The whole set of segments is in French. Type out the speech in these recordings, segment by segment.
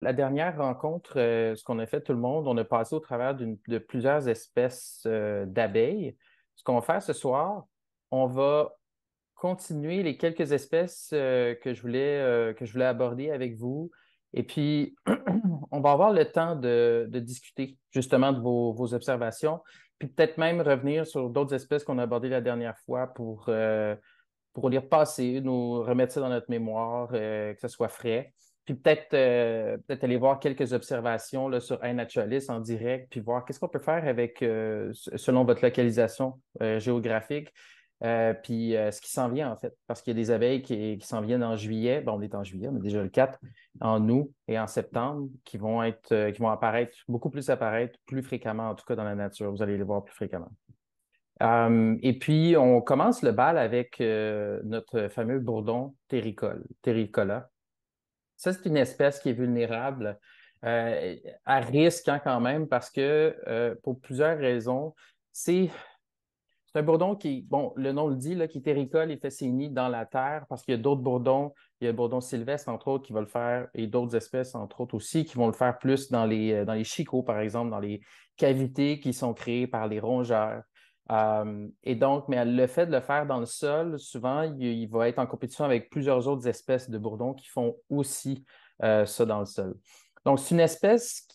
La dernière rencontre, ce qu'on a fait tout le monde, on a passé au travers de plusieurs espèces d'abeilles. Ce qu'on va faire ce soir, on va continuer les quelques espèces que je voulais aborder avec vous. Et puis, on va avoir le temps de discuter justement de vos observations, puis peut-être même revenir sur d'autres espèces qu'on a abordées la dernière fois pour les repasser, nous remettre ça dans notre mémoire, que ce soit frais. Puis peut-être aller voir quelques observations là, sur iNaturalist en direct, puis voir qu'est-ce qu'on peut faire avec, selon votre localisation géographique, puis ce qui s'en vient en fait. Parce qu'il y a des abeilles qui s'en viennent en juillet. Bon, on est en juillet, on est déjà le 4, en août et en septembre, qui vont apparaître, beaucoup plus apparaître, plus fréquemment, en tout cas dans la nature. Vous allez les voir plus fréquemment. Et puis, on commence le bal avec notre fameux bourdon terricola. Ça, c'est une espèce qui est vulnérable, à risque hein, quand même, parce que pour plusieurs raisons, c'est c'est un bourdon qui, bon, le nom le dit, là, qui terricole, il fait ses nids dans la terre parce qu'il y a d'autres bourdons, il y a le bourdon sylvestre, entre autres, qui va le faire, et d'autres espèces, entre autres aussi, qui vont le faire plus dans les chicots, par exemple, dans les cavités qui sont créées par les rongeurs. Et donc, mais le fait de le faire dans le sol, souvent, il va être en compétition avec plusieurs autres espèces de bourdons qui font aussi ça dans le sol. Donc, c'est une espèce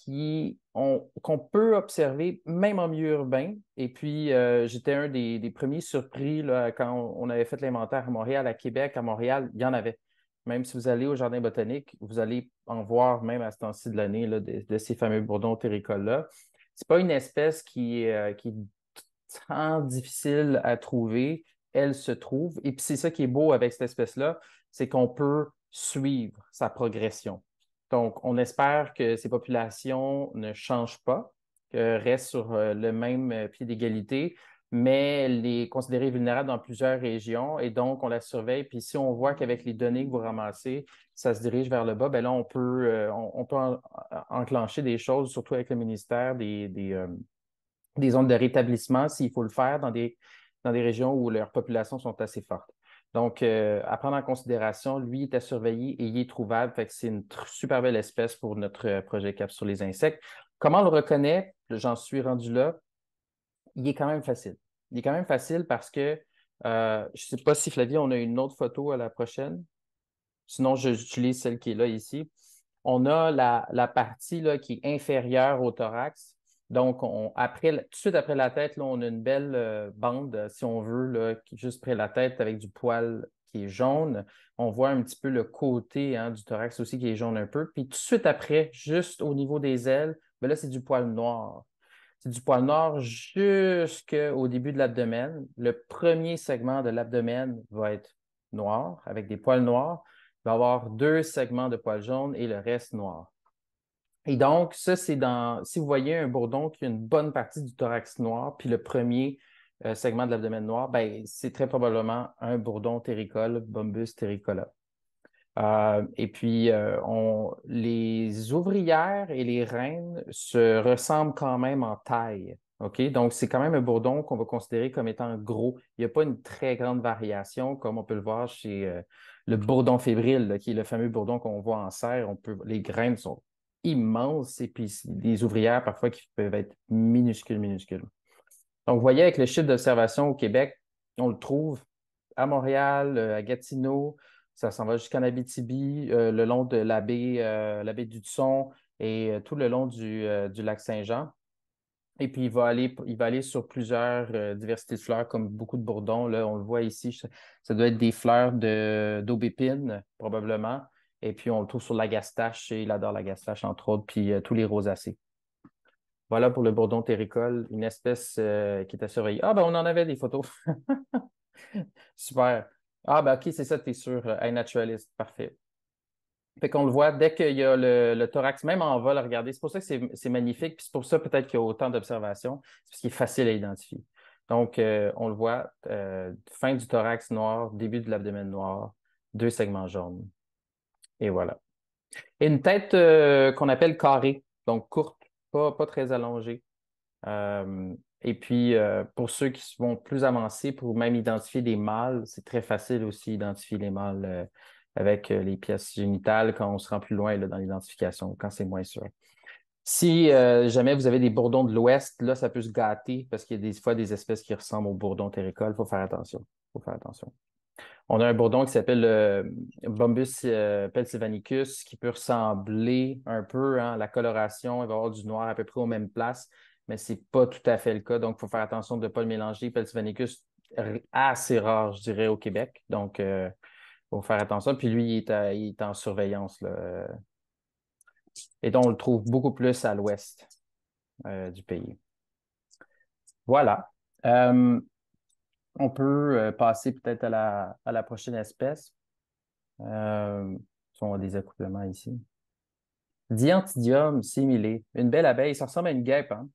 qu'on peut observer même en milieu urbain. Et puis, j'étais un des premiers surpris là, quand on avait fait l'inventaire à Montréal, à Québec, à Montréal, il y en avait. Même si vous allez au Jardin botanique, vous allez en voir même à ce temps-ci de l'année là, de ces fameux bourdons terricoles-là. C'est pas une espèce qui est tant difficile à trouver. Elle se trouve. Et puis, c'est ça qui est beau avec cette espèce-là, c'est qu'on peut suivre sa progression. Donc, on espère que ces populations ne changent pas, que restent sur le même pied d'égalité, mais elle est considérée vulnérable dans plusieurs régions et donc on la surveille. Puis si on voit qu'avec les données que vous ramassez, ça se dirige vers le bas, ben là, on peut enclencher des choses, surtout avec le ministère des zones de rétablissement s'il faut le faire dans des régions où leurs populations sont assez fortes. Donc, à prendre en considération, lui est à surveiller et il est trouvable. Fait que c'est une super belle espèce pour notre projet CAP sur les insectes. Comment on le reconnaît? J'en suis rendu là. Il est quand même facile. Il est quand même facile parce que je ne sais pas si Flavie, on a une autre photo à la prochaine. Sinon, j'utilise celle qui est là ici. On a la partie là, qui est inférieure au thorax. Donc, tout de suite après la tête, là, on a une belle bande, si on veut, là, juste près de la tête avec du poil qui est jaune. On voit un petit peu le côté hein, du thorax aussi qui est jaune un peu. Puis tout de suite après, juste au niveau des ailes, ben là, c'est du poil noir. C'est du poil noir jusqu'au début de l'abdomen. Le premier segment de l'abdomen va être noir, avec des poils noirs. Il va y avoir deux segments de poils jaunes et le reste noir. Et donc, ça, si vous voyez un bourdon qui a une bonne partie du thorax noir, puis le premier segment de l'abdomen noir, ben, c'est très probablement un bourdon terricole, Bombus terricola. Et puis, les ouvrières et les reines se ressemblent quand même en taille. OK? Donc, c'est quand même un bourdon qu'on va considérer comme étant gros. Il n'y a pas une très grande variation, comme on peut le voir chez le bourdon fébrile, là, qui est le fameux bourdon qu'on voit en serre. Les graines sont immenses et puis des ouvrières parfois qui peuvent être minuscules, minuscules. Donc, vous voyez, avec le chiffre d'observation au Québec, on le trouve à Montréal, à Gatineau, ça s'en va jusqu'en Abitibi, le long de la baie d'Hudson et tout le long du lac Saint-Jean. Et puis, il va aller sur plusieurs diversités de fleurs, comme beaucoup de bourdons. Là, on le voit ici, ça doit être des fleurs d'aubépine, probablement. Et puis, on le trouve sur l'agastache, et il adore l'agastache, entre autres, puis tous les rosacées. Voilà pour le bourdon terricole, une espèce qui est à surveiller. Ah, ben on en avait des photos. Super. Ah, ben OK, c'est ça, tu es sûr. Naturalist, parfait. Fait qu'on le voit dès qu'il y a le thorax, même en vol, regardez. C'est pour ça que c'est magnifique. Puis c'est pour ça peut-être qu'il y a autant d'observations. C'est parce qu'il est facile à identifier. Donc, on le voit, fin du thorax noir, début de l'abdomen noir, deux segments jaunes. Et voilà. Et une tête qu'on appelle carrée, donc courte, pas très allongée. Et puis, pour ceux qui vont plus avancer, pour même identifier des mâles, c'est très facile aussi d'identifier les mâles avec les pièces génitales quand on se rend plus loin là, dans l'identification, quand c'est moins sûr. Si jamais vous avez des bourdons de l'Ouest, là, ça peut se gâter parce qu'il y a des fois des espèces qui ressemblent aux bourdons terricoles. Il faut faire attention. Faut faire attention. On a un bourdon qui s'appelle Bombus pensylvanicus qui peut ressembler un peu, hein, la coloration. Il va y avoir du noir à peu près aux mêmes places, mais ce n'est pas tout à fait le cas. Donc, il faut faire attention de ne pas le mélanger. Pensylvanicus, assez rare, je dirais, au Québec. Donc, il faut faire attention. Puis lui, il est en surveillance, là. Et donc, on le trouve beaucoup plus à l'ouest du pays. Voilà. Euh, on peut passer peut-être à la prochaine espèce. On a des accouplements ici. Diantidium similé. Une belle abeille. Ça ressemble à une guêpe, hein?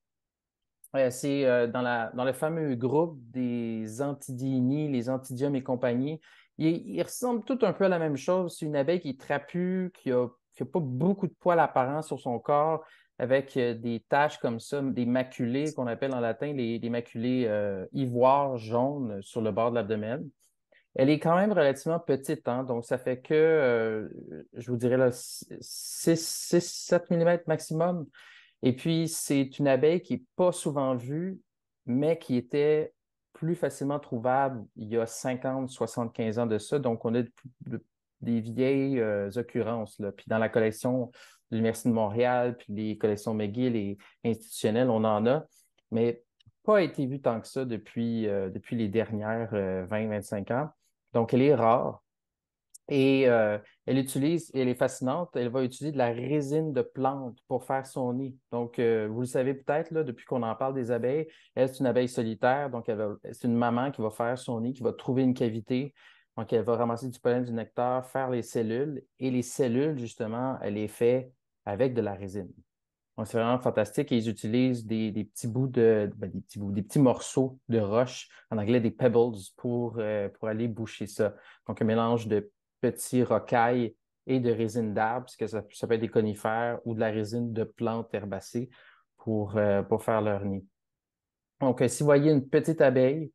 C'est dans le fameux groupe des Antidiini, les Antidium et compagnie. Ils ressemblent tout un peu à la même chose. C'est une abeille qui est trapue, qui a pas beaucoup de poils apparents sur son corps, avec des taches comme ça, des maculés qu'on appelle en latin les maculés ivoire jaune sur le bord de l'abdomen. Elle est quand même relativement petite, hein, donc ça fait que, je vous dirais, là, 6-7 mm maximum. Et puis, c'est une abeille qui n'est pas souvent vue, mais qui était plus facilement trouvable il y a 50-75 ans de ça. Donc, on a des vieilles occurrences, là. Puis dans la collection de l'Université de Montréal, puis les collections McGill et institutionnelles, on en a, mais pas été vue tant que ça depuis les dernières 20-25 ans. Donc, elle est rare. Et elle est fascinante, elle va utiliser de la résine de plante pour faire son nid. Donc, vous le savez peut-être, là, depuis qu'on en parle des abeilles, elle, c'est une abeille solitaire, donc c'est une maman qui va faire son nid, qui va trouver une cavité. Donc, elle va ramasser du pollen, du nectar, faire les cellules. Et les cellules, justement, elle les fait avec de la résine. Donc, c'est vraiment fantastique. Et ils utilisent des petits bouts des petits morceaux de roche, en anglais des pebbles, pour aller boucher ça. Donc, un mélange de petits rocailles et de résine d'arbre, parce que ça peut être des conifères ou de la résine de plantes herbacées pour faire leur nid. Donc, si vous voyez une petite abeille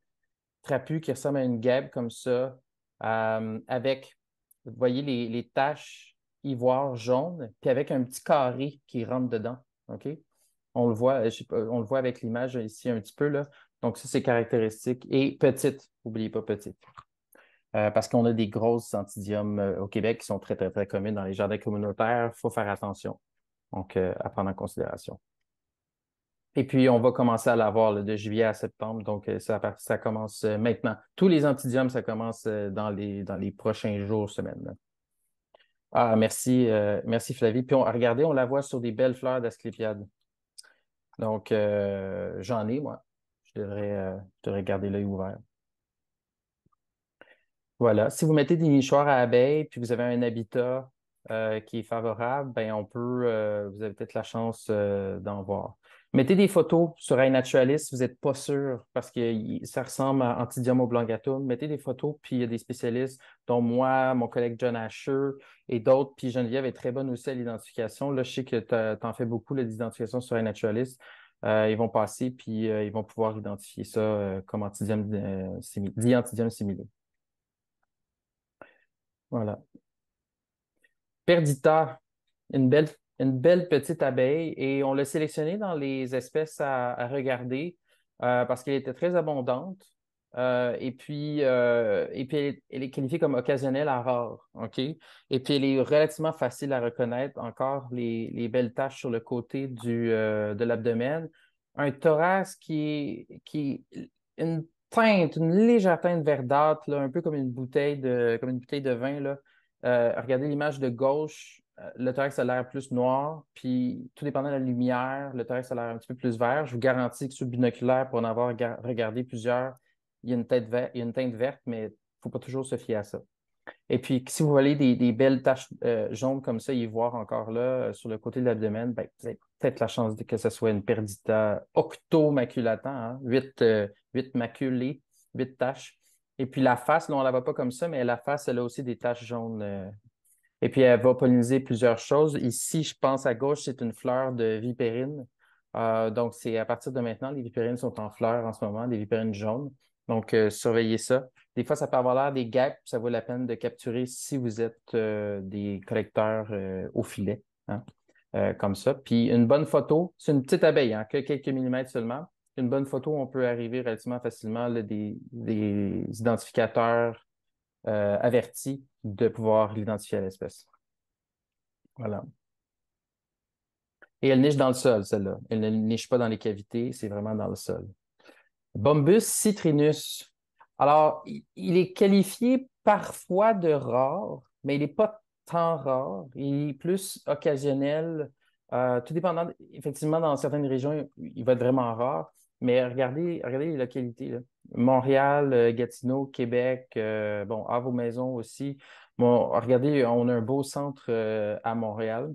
trapue qui ressemble à une guêpe comme ça, avec, vous voyez les taches ivoire jaune, puis avec un petit carré qui rentre dedans. OK? On le voit, je sais pas, on le voit avec l'image ici un petit peu, là. Donc, ça, c'est caractéristique. Et petite, n'oubliez pas petite. Parce qu'on a des grosses antidiums au Québec qui sont très, très, très communes dans les jardins communautaires. Il faut faire attention. Donc, à prendre en considération. Et puis, on va commencer à l'avoir là, de juillet à septembre. Donc, ça commence maintenant. Tous les antidiums, ça commence dans les prochains jours, semaines, là. Ah, merci, merci Flavie. Puis, regardez, on la voit sur des belles fleurs d'asclépiade. Donc, j'en ai, moi. Je devrais garder l'œil ouvert. Voilà. Si vous mettez des nichoirs à abeilles, puis vous avez un habitat qui est favorable, ben vous avez peut-être la chance d'en voir. Mettez des photos sur iNaturalist si vous n'êtes pas sûr, parce que ça ressemble à Antidium oblongatum. Mettez des photos, puis il y a des spécialistes, dont moi, mon collègue John Asher et d'autres, puis Geneviève est très bonne aussi à l'identification. Là, je sais que tu en fais beaucoup d'identification sur iNaturalist. Ils vont passer, puis ils vont pouvoir identifier ça comme diantidium similé. Voilà. Perdita, une belle, une belle petite abeille et on l'a sélectionnée dans les espèces à regarder parce qu'elle était très abondante et puis elle est qualifiée comme occasionnelle à rare, OK? Et puis elle est relativement facile à reconnaître, encore les belles taches sur le côté de l'abdomen. Un thorax qui est une teinte, une légère teinte verdâtre, là, un peu comme une bouteille de vin, là. Regardez l'image de gauche, le thorax a l'air plus noir, puis tout dépendant de la lumière, le thorax a l'air un petit peu plus vert. Je vous garantis que sur le binoculaire, pour en avoir regardé plusieurs, il y a il y a une teinte verte, mais il ne faut pas toujours se fier à ça. Et puis, si vous voyez des belles taches jaunes comme ça, y voir encore là, sur le côté de l'abdomen, ben, vous avez peut-être la chance que ce soit une Perdita octomaculata, hein, 8 maculées, 8 taches. Et puis la face, là, on ne la voit pas comme ça, mais la face, elle a aussi des taches jaunes. Et puis elle va polliniser plusieurs choses. Ici, je pense à gauche, c'est une fleur de vipérine. Donc, c'est à partir de maintenant, les vipérines sont en fleurs en ce moment, des vipérines jaunes. Donc, surveillez ça. Des fois, ça peut avoir l'air des guêpes, ça vaut la peine de capturer si vous êtes des collecteurs au filet, hein, comme ça. Puis une bonne photo, c'est une petite abeille, hein, que quelques millimètres seulement. Une bonne photo, on peut arriver relativement facilement là, des identificateurs avertis de pouvoir l'identifier à l'espèce. Voilà. Et elle niche dans le sol, celle-là. Elle ne niche pas dans les cavités, c'est vraiment dans le sol. Bombus citrinus. Alors, il est qualifié parfois de rare, mais il n'est pas tant rare. Il est plus occasionnel. Tout dépendant, effectivement, dans certaines régions, il va être vraiment rare. Mais regardez les localités, là. Montréal, Gatineau, Québec, bon, à vos maisons aussi. Bon, regardez, on a un beau centre à Montréal.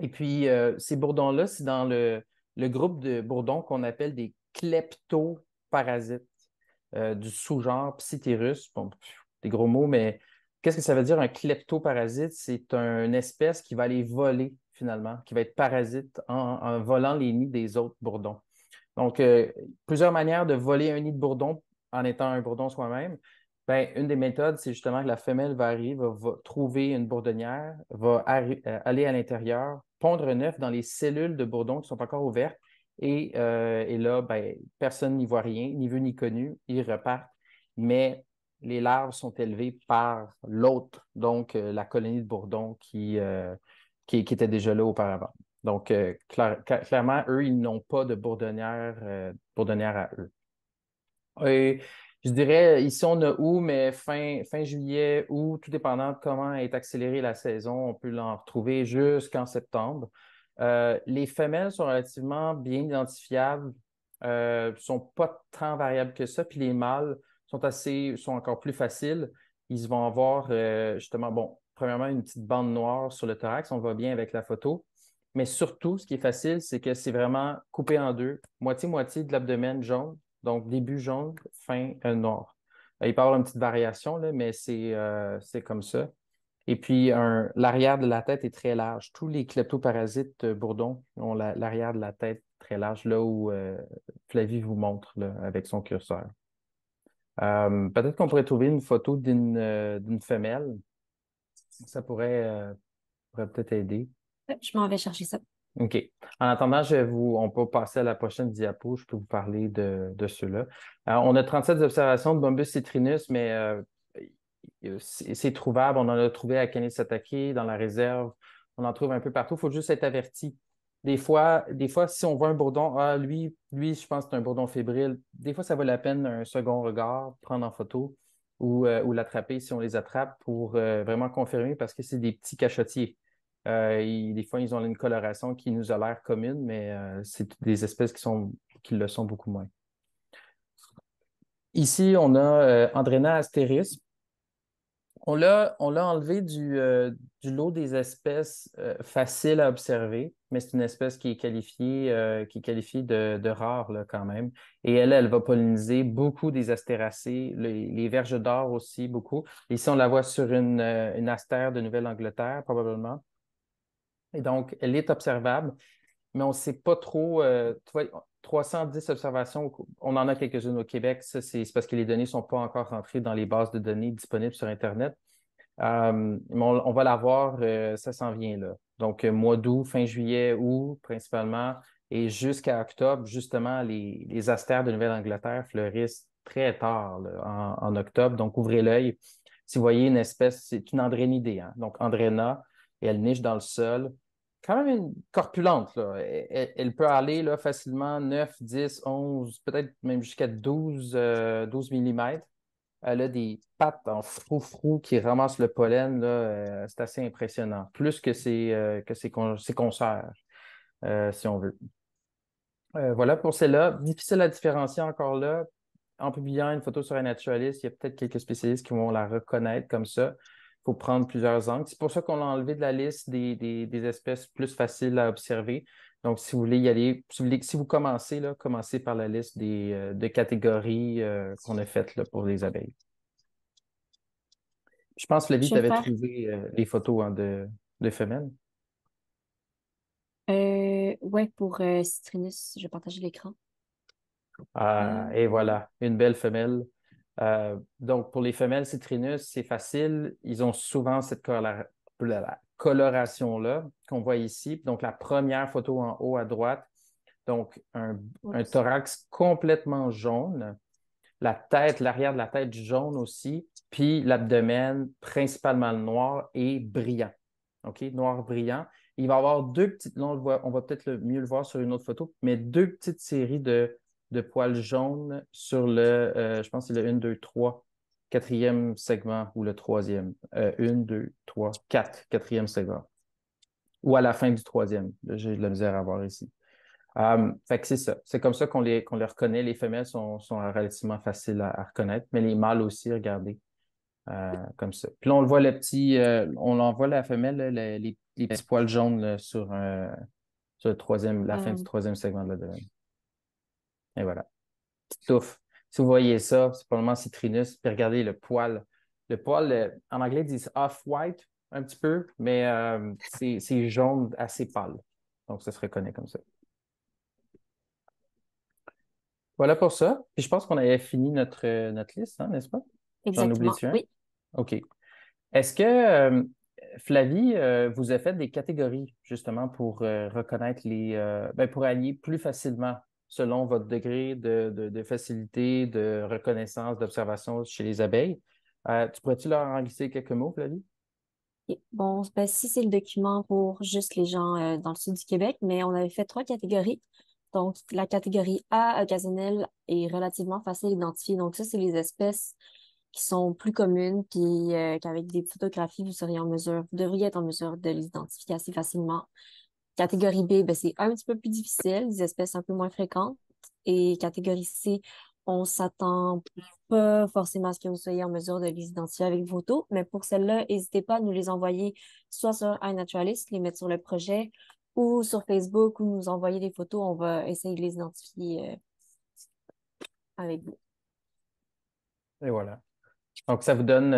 Et puis, ces bourdons-là, c'est dans le groupe de bourdons qu'on appelle des kleptoparasites du sous-genre Psittyrus. Bon, des gros mots, mais qu'est-ce que ça veut dire un kleptoparasite? C'est une espèce qui va aller voler finalement, qui va être parasite en volant les nids des autres bourdons. Donc, plusieurs manières de voler un nid de bourdon en étant un bourdon soi-même. Ben, une des méthodes, c'est justement que la femelle va arriver, va trouver une bourdonnière, va aller à l'intérieur, pondre un œuf dans les cellules de bourdon qui sont encore ouvertes. Et là, ben, personne n'y voit rien, ni vu ni connu. Ils repartent. Mais les larves sont élevées par l'autre, donc la colonie de bourdons qui était déjà là auparavant. Donc, clairement, eux, ils n'ont pas de bourdonnière à eux. Et je dirais, ici, on a août, mais fin juillet, août, tout dépendant de comment est accélérée la saison, on peut l'en retrouver jusqu'en septembre. Les femelles sont relativement bien identifiables, sont pas tant variables que ça, puis les mâles sont encore plus faciles. Ils vont avoir, justement, bon, premièrement, une petite bande noire sur le thorax, on va bien avec la photo. Mais surtout, ce qui est facile, c'est que c'est vraiment coupé en deux, moitié-moitié de l'abdomen jaune, donc début jaune, fin noir. Il peut y avoir une petite variation, là, mais c'est comme ça. Et puis, l'arrière de la tête est très large. Tous les kleptoparasites bourdons ont l'arrière de la tête très large, là où Flavie vous montre là, avec son curseur. Peut-être qu'on pourrait trouver une photo d'une femelle. Ça pourrait peut-être aider. Ouais, je m'en vais chercher ça. OK. En attendant, on peut passer à la prochaine diapo. Je peux vous parler de ceux-là. Alors, on a 37 observations de Bombus citrinus, mais c'est trouvable. On en a trouvé à Kanesatake, dans la réserve. On en trouve un peu partout. Il faut juste être averti. Des fois, si on voit un bourdon, lui, je pense que c'est un bourdon fébrile. Des fois, ça vaut la peine un second regard, prendre en photo ou l'attraper si on les attrape pour vraiment confirmer parce que c'est des petits cachotiers. Des fois, ils ont une coloration qui nous a l'air commune, mais c'est des espèces qui le sont beaucoup moins. Ici, on a Andrena astéris. On l'a enlevé du lot des espèces faciles à observer, mais c'est une espèce qui est qualifiée de rare là, quand même. Et elle va polliniser beaucoup des astéracées, les verges d'or aussi, beaucoup. Ici, on la voit sur une astère de Nouvelle-Angleterre, probablement. Et donc, elle est observable, mais on ne sait pas trop. Tu vois, 310 observations, on en a quelques-unes au Québec. Ça, c'est parce que les données ne sont pas encore rentrées dans les bases de données disponibles sur Internet. Mais on va l'avoir, ça s'en vient là. Donc, mois d'août, fin juillet, août principalement, et jusqu'à octobre, justement, les astères de Nouvelle-Angleterre fleurissent très tard là, en octobre. Donc, ouvrez l'œil. Si vous voyez une espèce, c'est une andrénidée, hein. Donc, andréna, et elle niche dans le sol. Quand même une corpulente, là. Elle peut aller là, facilement 9, 10, 11, peut-être même jusqu'à 12 millimètres. Elle a des pattes en froufrou qui ramassent le pollen, là, c'est assez impressionnant. Plus que ses consoeurs, si on veut. Voilà pour celle-là. Difficile à différencier encore là. En publiant une photo sur un naturaliste, il y a peut-être quelques spécialistes qui vont la reconnaître comme ça. Il faut prendre plusieurs angles. C'est pour ça qu'on l'a enlevé de la liste des espèces plus faciles à observer. Donc, si vous voulez y aller, si vous commencez, là, commencez par la liste de catégories qu'on a faites là, pour les abeilles. Je pense, Flavie, Je tu vais avais faire. trouvé les photos hein, de femelles. Ouais, pour Citrinus, je vais partager l'écran. Et Hmm. voilà, une belle femelle. Donc, pour les femelles citrinus, c'est facile. Ils ont souvent cette coloration-là qu'on voit ici. Donc, la première photo en haut à droite, donc un Oups. thorax complètement jaune, la tête, l'arrière de la tête jaune aussi, puis l'abdomen principalement noir et brillant. OK? Noir brillant. Il va y avoir deux petites, là, on va peut-être mieux le voir sur une autre photo, mais deux petites séries de poils jaunes sur je pense que c'est le 1, 2, 3, quatrième segment ou le troisième. 1, 2, 3, 4, quatrième segment. Ou à la fin du troisième. Là, j'ai de la misère à voir ici. Fait que c'est ça. C'est comme ça qu'on les reconnaît. Les femelles sont relativement faciles à reconnaître, mais les mâles aussi, regardez, comme ça. Puis là, on le voit on l'envoie la femelle, là, les petits poils jaunes là, sur la fin du Euh, troisième segment de l'abdomen. Et voilà. Petite touffe. Si vous voyez ça, c'est probablement citrinus. Puis regardez le poil. Le poil, en anglais, ils disent off-white un petit peu, mais c'est jaune assez pâle. Donc, ça se reconnaît comme ça. Voilà pour ça. Puis je pense qu'on avait fini notre liste, hein, n'est-ce pas? J'en Exactement, oublie-tu un? oui. OK. Est-ce que, Flavie, vous avez fait des catégories justement pour reconnaître pour allier plus facilement selon votre degré de facilité, de reconnaissance, d'observation chez les abeilles? Tu pourrais-tu leur en glisser quelques mots, Flavie? Et bon, ben, si c'est le document pour juste les gens dans le sud du Québec, mais on avait fait trois catégories. Donc, la catégorie A, occasionnelle, est relativement facile à identifier. Donc, ça, c'est les espèces qui sont plus communes, puis qu'avec des photographies, vous devriez être en mesure de les identifier assez facilement. Catégorie B, ben, c'est un petit peu plus difficile, des espèces un peu moins fréquentes. Et catégorie C, on s'attend pas forcément à ce que vous soyez en mesure de les identifier avec vos photos, mais pour celles-là, n'hésitez pas à nous les envoyer soit sur iNaturalist, les mettre sur le projet, ou sur Facebook, ou nous envoyer des photos. On va essayer de les identifier avec vous. Et voilà. Donc, ça vous donne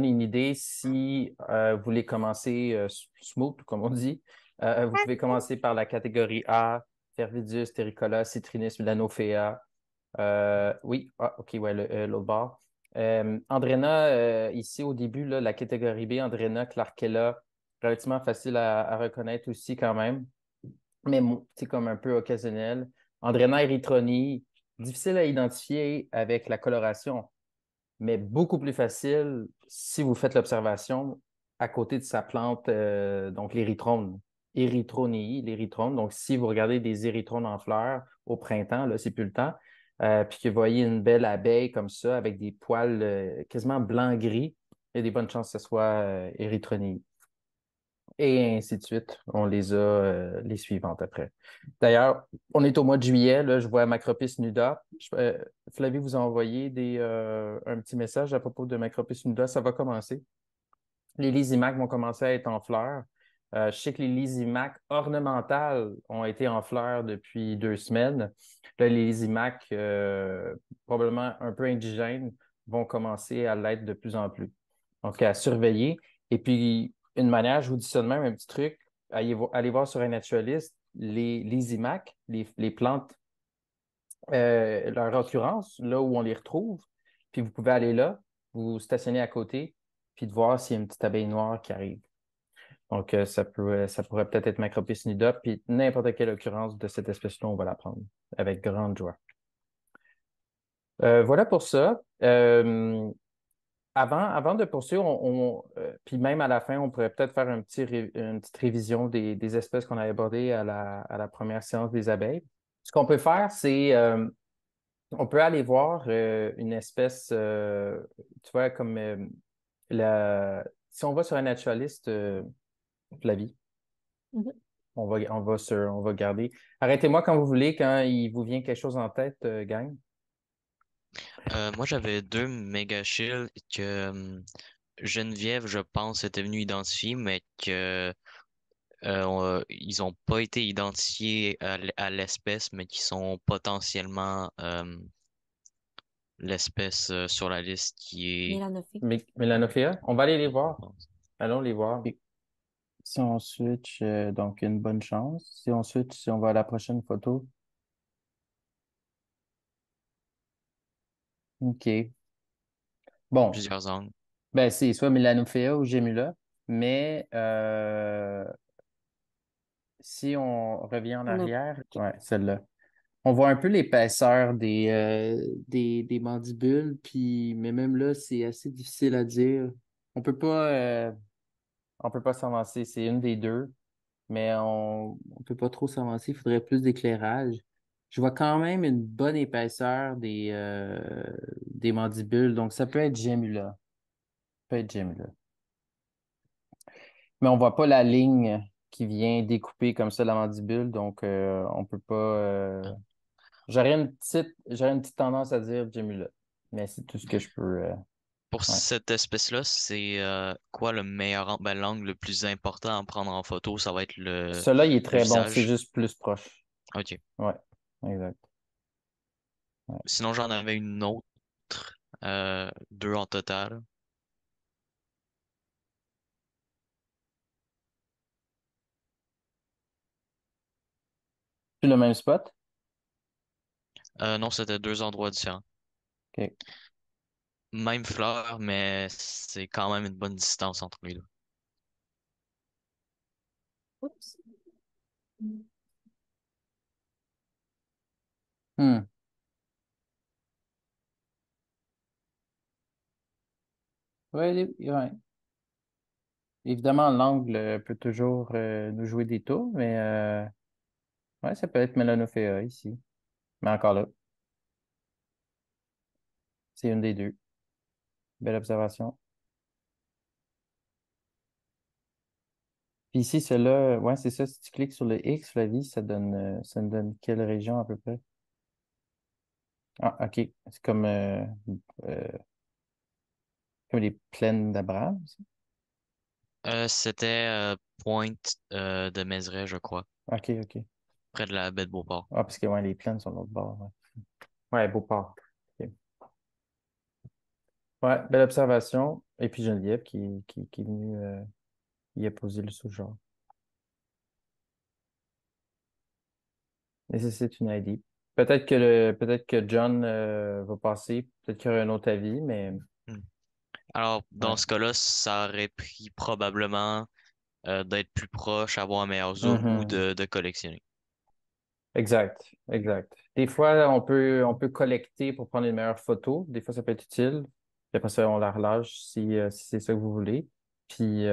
une idée si vous voulez commencer smooth, comme on dit. Vous pouvez commencer par la catégorie A, Fervidus, Terricola, Citrinus, Melanophaea. Oui, OK, ouais, l'autre bord. Andrena, ici au début, là, la catégorie B, Andrena, Clarkella, relativement facile à reconnaître aussi quand même, mais c'est comme un peu occasionnel. Andrena erythroni, difficile à identifier avec la coloration, mais beaucoup plus facile si vous faites l'observation à côté de sa plante, donc l'érythrone. Erythronii, l'érythrone. Donc, si vous regardez des érythrones en fleurs au printemps, là, c'est plus le temps, puis que vous voyez une belle abeille comme ça, avec des poils quasiment blanc-gris, il y a des bonnes chances que ce soit Erythronii. Et ainsi de suite. On les a les suivantes après. D'ailleurs, on est au mois de juillet, là, je vois Macropis nuda. Flavie vous a envoyé un petit message à propos de Macropis nuda. Ça va commencer. Les lysimaques vont commencer à être en fleurs. Je sais que les lysimaques ornementales ont été en fleurs depuis 2 semaines. Là, les lysimaques, probablement un peu indigènes, vont commencer à l'être de plus en plus. Donc, à surveiller. Et puis, une manière, je vous dis ça de même, un petit truc, allez voir sur un naturaliste, les lysimaques, les plantes, leur occurrence, là où on les retrouve, puis vous pouvez aller là, vous stationner à côté, puis de voir s'il y a une petite abeille noire qui arrive. Donc, ça pourrait peut-être être Macropis nida, puis n'importe quelle occurrence de cette espèce-là, on va la prendre avec grande joie. Voilà pour ça. Avant de poursuivre, puis même à la fin, on pourrait peut-être faire une petite révision des espèces qu'on a abordées à la première séance des abeilles. Ce qu'on peut faire, c'est on peut aller voir une espèce, tu vois, comme si on va sur un naturaliste, Flavie, Mhm. on va garder. Arrêtez-moi quand vous voulez, quand il vous vient quelque chose en tête, gang. Moi, j'avais deux méga shields que Geneviève, je pense, était venue identifier, mais que ils ont pas été identifiés à l'espèce, mais qui sont potentiellement l'espèce sur la liste qui est, Mélanophée. Mélanophéa, on va aller les je voir. pense. Allons les voir. Puis, si on switch, donc une bonne chance. Si on switch, si on va à la prochaine photo, OK. Bon, Plusieurs angles. ben c'est soit Melanophea ou Gemula, mais si on revient en On a... arrière, OK. ouais, celle-là. On voit un peu l'épaisseur des mandibules, puis mais même là, c'est assez difficile à dire. On peut pas, on peut pas s'avancer. C'est une des deux, mais on peut pas trop s'avancer. Il faudrait plus d'éclairage. Je vois quand même une bonne épaisseur des mandibules, donc ça peut être Gemula. Ça peut être Gemula. Mais on voit pas la ligne qui vient découper comme ça la mandibule, donc on peut pas. J'aurais une petite tendance à dire Gemula, mais c'est tout ce que je peux. Pour Ouais. cette espèce-là, c'est quoi le meilleur angle? Ben, l'angle le plus important à prendre en photo, ça va être Celui-là, il est le très bon, c'est visage. juste plus proche. OK. Ouais, exact. Ouais. Sinon, j'en avais une autre, deux en total. Puis le même spot? Non, c'était deux endroits différents. OK. Même fleur, mais c'est quand même une bonne distance entre les deux. Oups. Hmm. Ouais, ouais. Évidemment, l'angle peut toujours nous jouer des tours, mais ouais, ça peut être Melanophéa ici. Mais encore là, c'est une des deux. Belle observation. Puis ici, celle-là, ouais, c'est ça. Si tu cliques sur le X, Flavie, ça me donne quelle région à peu près? Ah, OK. C'est euh, comme les plaines d'Abraham, ça? C'était Pointe de Mézeray, je crois, OK, OK. près de la baie de Beauport. Ah, parce que ouais, les plaines sont de l'autre bord. Ouais, ouais Beauport. OK. Ouais, belle observation. Et puis Geneviève qui est venue y a posé le sous-genre. Et ça, c'est une idée. Peut-être que John va passer, peut-être qu'il y aura un autre avis, mais Hmm. Alors, dans ouais. ce cas-là, ça aurait pris probablement d'être plus proche, avoir un meilleur zoom ou Mhm. de collectionner. Exact, exact. Des fois, on peut collecter pour prendre une meilleure photo. Des fois, ça peut être utile. Puis après ça, on la relâche si c'est ça que vous voulez. Puis,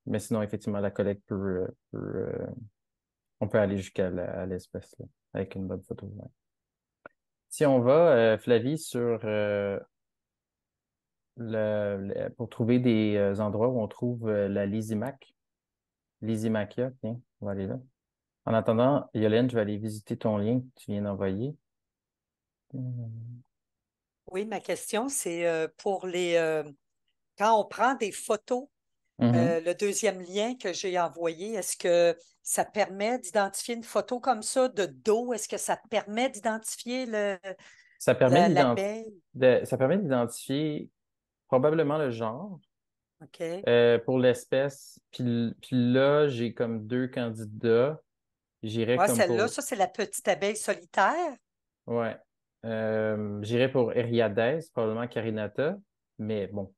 mais sinon, effectivement, la collecte on peut aller jusqu'à à l'espèce, là, avec une bonne photo. Ouais. Si on va, Flavie, sur pour trouver des endroits où on trouve la Lysimaque, Lysimachia, tiens, on va aller là. En attendant, Yolène, je vais aller visiter ton lien que tu viens d'envoyer. Oui, ma question, c'est pour quand on prend des photos, Mhm. le deuxième lien que j'ai envoyé, est-ce que ça permet d'identifier une photo comme ça de dos? Est-ce que ça permet d'identifier Ça permet l'abeille? ça permet d'identifier probablement le genre OK. pour l'espèce. Puis là, j'ai comme deux candidats. J'irais Ouais, comme celle-là, pour, ça, c'est la petite abeille solitaire. ouais, j'irais pour Eriadès, probablement Carinata. Mais bon,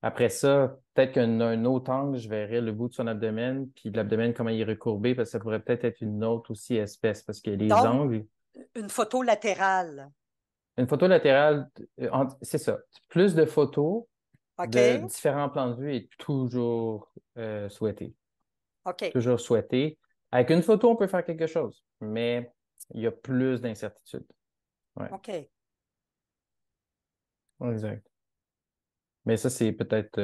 après ça, peut-être un autre angle, je verrais le bout de son abdomen, puis l'abdomen, comment il est recourbé, parce que ça pourrait peut-être être une autre aussi espèce, parce que les Donc, angles, une photo latérale. une photo latérale, c'est ça. Plus de photos de OK? différents plans de vue est toujours souhaité. OK. Toujours souhaité. Avec une photo, on peut faire quelque chose, mais il y a plus d'incertitudes. Ouais, OK. exact. Mais ça, c'est peut-être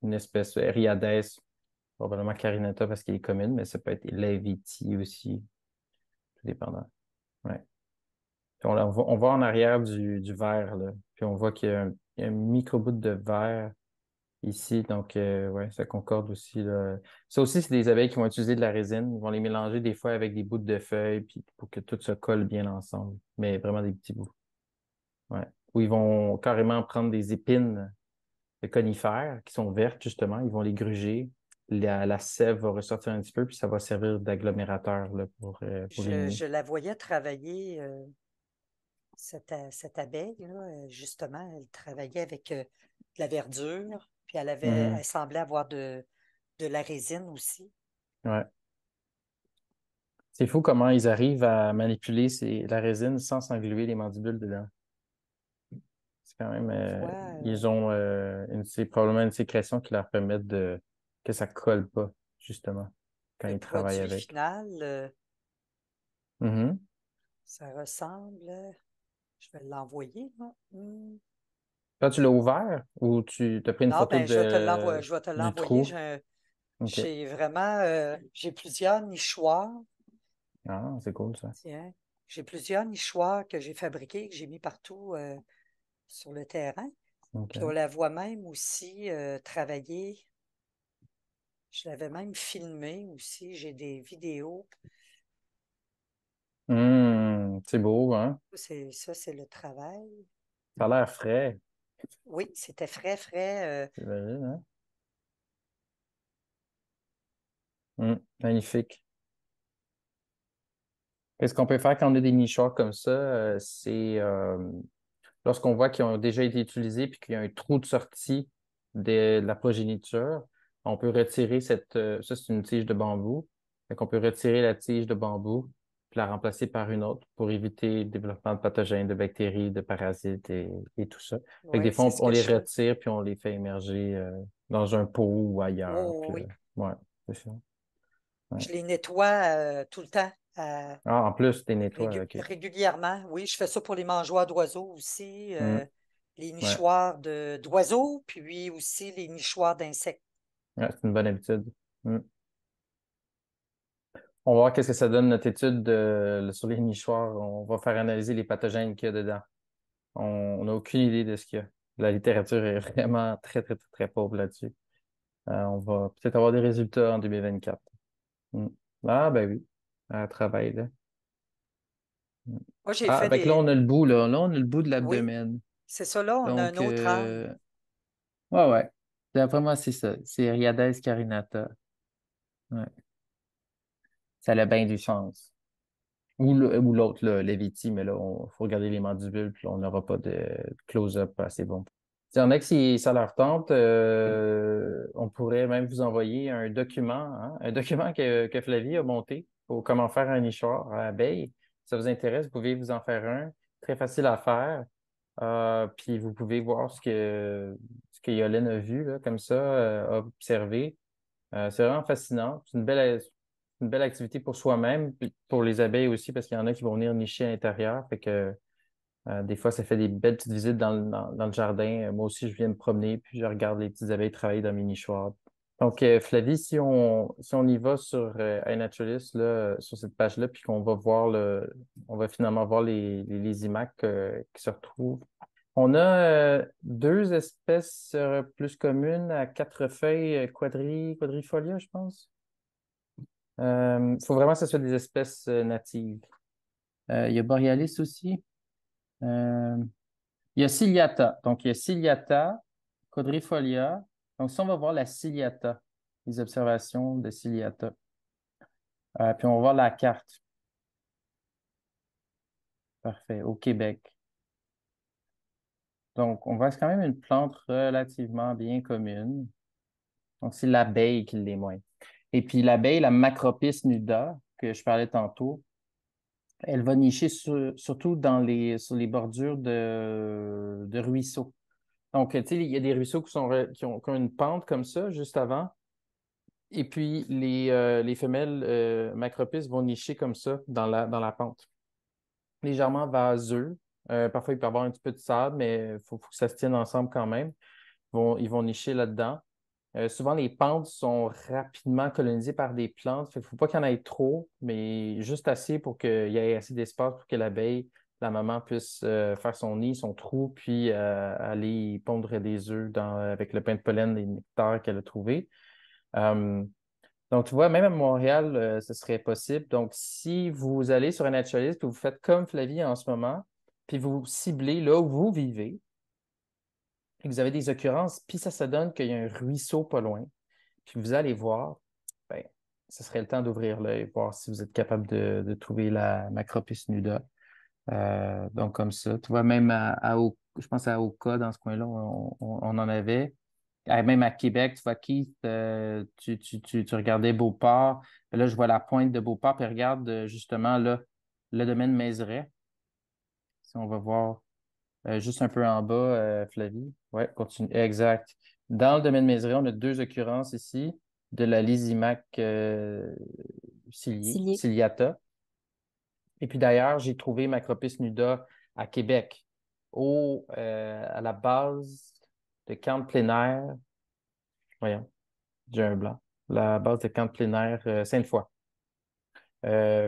une espèce Riades, probablement Carinata parce qu'il est commune, mais ça peut être Leviti aussi, tout dépendant. Ouais. Puis on va en arrière du verre, là. Puis on voit qu'il y a un micro-bout de verre ici, donc ouais, ça concorde aussi, là. Ça aussi, c'est des abeilles qui vont utiliser de la résine. Ils vont les mélanger des fois avec des bouts de feuilles, puis pour que tout se colle bien ensemble. Mais vraiment des petits bouts. Ouais. Ou ils vont carrément prendre des épines de conifères qui sont vertes, justement. Ils vont les gruger. La sève va ressortir un petit peu, puis ça va servir d'agglomérateur là, pour les nuits. Je la voyais travailler. cette abeille, justement, elle travaillait avec de la verdure, puis Mhm. elle semblait avoir de la résine aussi. Ouais. C'est fou comment ils arrivent à manipuler la résine sans s'engluer les mandibules dedans. C'est quand même. Des fois, Ils ont c'est probablement une sécrétion qui leur permet que ça colle pas, justement, quand le ils travaillent produit avec. final, Mhm. ça ressemble. Je vais l'envoyer, moi. Quand tu l'as ouvert ou tu as pris une Non, photo ben, je vais te du l'envoyer. trou? OK. J'ai vraiment, j'ai plusieurs nichoirs. Ah, c'est cool ça. Tiens, j'ai plusieurs nichoirs que j'ai fabriqués, que j'ai mis partout sur le terrain. Puis on OK. la voit même aussi travailler. Je l'avais même filmé aussi. J'ai des vidéos. C'est beau, hein? Ça, c'est le travail. Ça a l'air frais. Oui, c'était frais, frais. J'imagine, hein? Magnifique. Qu'est-ce qu'on peut faire quand on a des nichoirs comme ça? C'est lorsqu'on voit qu'ils ont déjà été utilisés puis qu'il y a un trou de sortie de la progéniture, on peut retirer ça, c'est une tige de bambou. Fait qu'on peut retirer la tige de bambou puis la remplacer par une autre pour éviter le développement de pathogènes, de bactéries, de parasites et tout ça. Fait que des Oui, fois, c'est on, ce on que les je fais. retire puis on les fait émerger dans un pot ou ailleurs. Oh, Puis, oui, ouais, c'est ça. Ouais. je les nettoie tout le temps, Ah, en plus, t'es nettoies, OK. régulièrement. Oui, je fais ça pour les mangeoires d'oiseaux aussi, Hum, les ouais. nichoirs d'oiseaux, puis aussi les nichoirs d'insectes. Ouais, c'est une bonne habitude. Hum. On va voir qu'est-ce que ça donne notre étude sur les nichoirs. On va faire analyser les pathogènes qu'il y a dedans. On n'a aucune idée de ce qu'il y a. La littérature est vraiment très, très, très, très pauvre là-dessus. On va peut-être avoir des résultats en 2024. Hmm. Ah, ben oui. À travail, là. Hmm. Moi, j'ai Ah, fait ben que là, des. on a le bout, là. Là, on a le bout de Oui, l'abdomen. c'est ça là, on a un Donc, autre âne. ouais, ouais. D'après moi, c'est ça. C'est Riades carinata. Ouais. Ça a bien du sens. Ou l'autre, là, Leviti, mais là, il faut regarder les mandibules, puis là, on n'aura pas de close-up assez bon. Il y en a que si ça leur tente, on pourrait même vous envoyer un document, hein, un document que Flavie a monté pour comment faire un nichoir à abeilles. Si ça vous intéresse, vous pouvez vous en faire un. Très facile à faire. Puis vous pouvez voir ce que Yolène a vu, là, comme ça, a observé. C'est vraiment fascinant. C'est une belle activité pour soi-même, puis pour les abeilles aussi, parce qu'il y en a qui vont venir nicher à l'intérieur. Fait que des fois, ça fait des belles petites visites dans le jardin. Moi aussi, je viens me promener, puis je regarde les petites abeilles travailler dans mes nichoirs. Donc, Flavie, si on y va sur iNaturalist, là, sur cette page-là, puis qu'on va voir on va finalement voir les IMAC qui se retrouvent. On a deux espèces plus communes à quatre feuilles, quadrifolia, je pense. Il faut vraiment que ce soit des espèces natives. Il y a Borealis aussi. Euh, il y a Ciliata. Donc, il y a Ciliata, quadrifolia. Donc, si on va voir la Ciliata, les observations de Ciliata. Puis on va voir la carte. Parfait. Au Québec. Donc, on voit que c'est quand même une plante relativement bien commune. Donc, c'est l'abeille qui l'est moins. Et puis l'abeille, la Macropis nuda, que je parlais tantôt, elle va nicher surtout sur les bordures de ruisseaux. Donc, tu sais, il y a des ruisseaux qui ont une pente comme ça, juste avant. Et puis, les femelles Macropis vont nicher comme ça dans la pente. Légèrement vaseux. Parfois, il peut y avoir un petit peu de sable, mais il faut que ça se tienne ensemble quand même. Ils vont nicher là-dedans. Souvent, les pentes sont rapidement colonisées par des plantes. Il ne faut pas qu'il y en ait trop, mais juste assez pour qu'il y ait assez d'espace pour que l'abeille, la maman, puisse faire son nid, son trou, puis aller pondre des œufs avec le pain de pollen et le nectar qu'elle a trouvé. Euh, donc, tu vois, même à Montréal, ce serait possible. Donc, si vous allez sur un naturaliste, puis vous faites comme Flavie en ce moment, puis vous ciblez là où vous vivez, et que vous avez des occurrences, puis ça donne qu'il y a un ruisseau pas loin, puis vous allez voir, ben, ce serait le temps d'ouvrir l'œil, voir si vous êtes capable de trouver la Macropis nuda. Donc, comme ça. Tu vois, même je pense à Oka, dans ce coin-là, on en avait. Même à Québec, tu vois, Keith, tu regardais Beauport. Et là, je vois la pointe de Beauport, puis regarde justement là, le domaine Mézeray. Si on va voir juste un peu en bas, Flavie. Oui, continue. Exact. Dans le domaine Mézeray, on a deux occurrences ici de la Lysimac Cilié. ciliata. Et puis d'ailleurs, j'ai trouvé Macropis nuda à Québec, à la base de camp de plein air. Voyons, j'ai un blanc. La base de camp de plein air Sainte-Foy.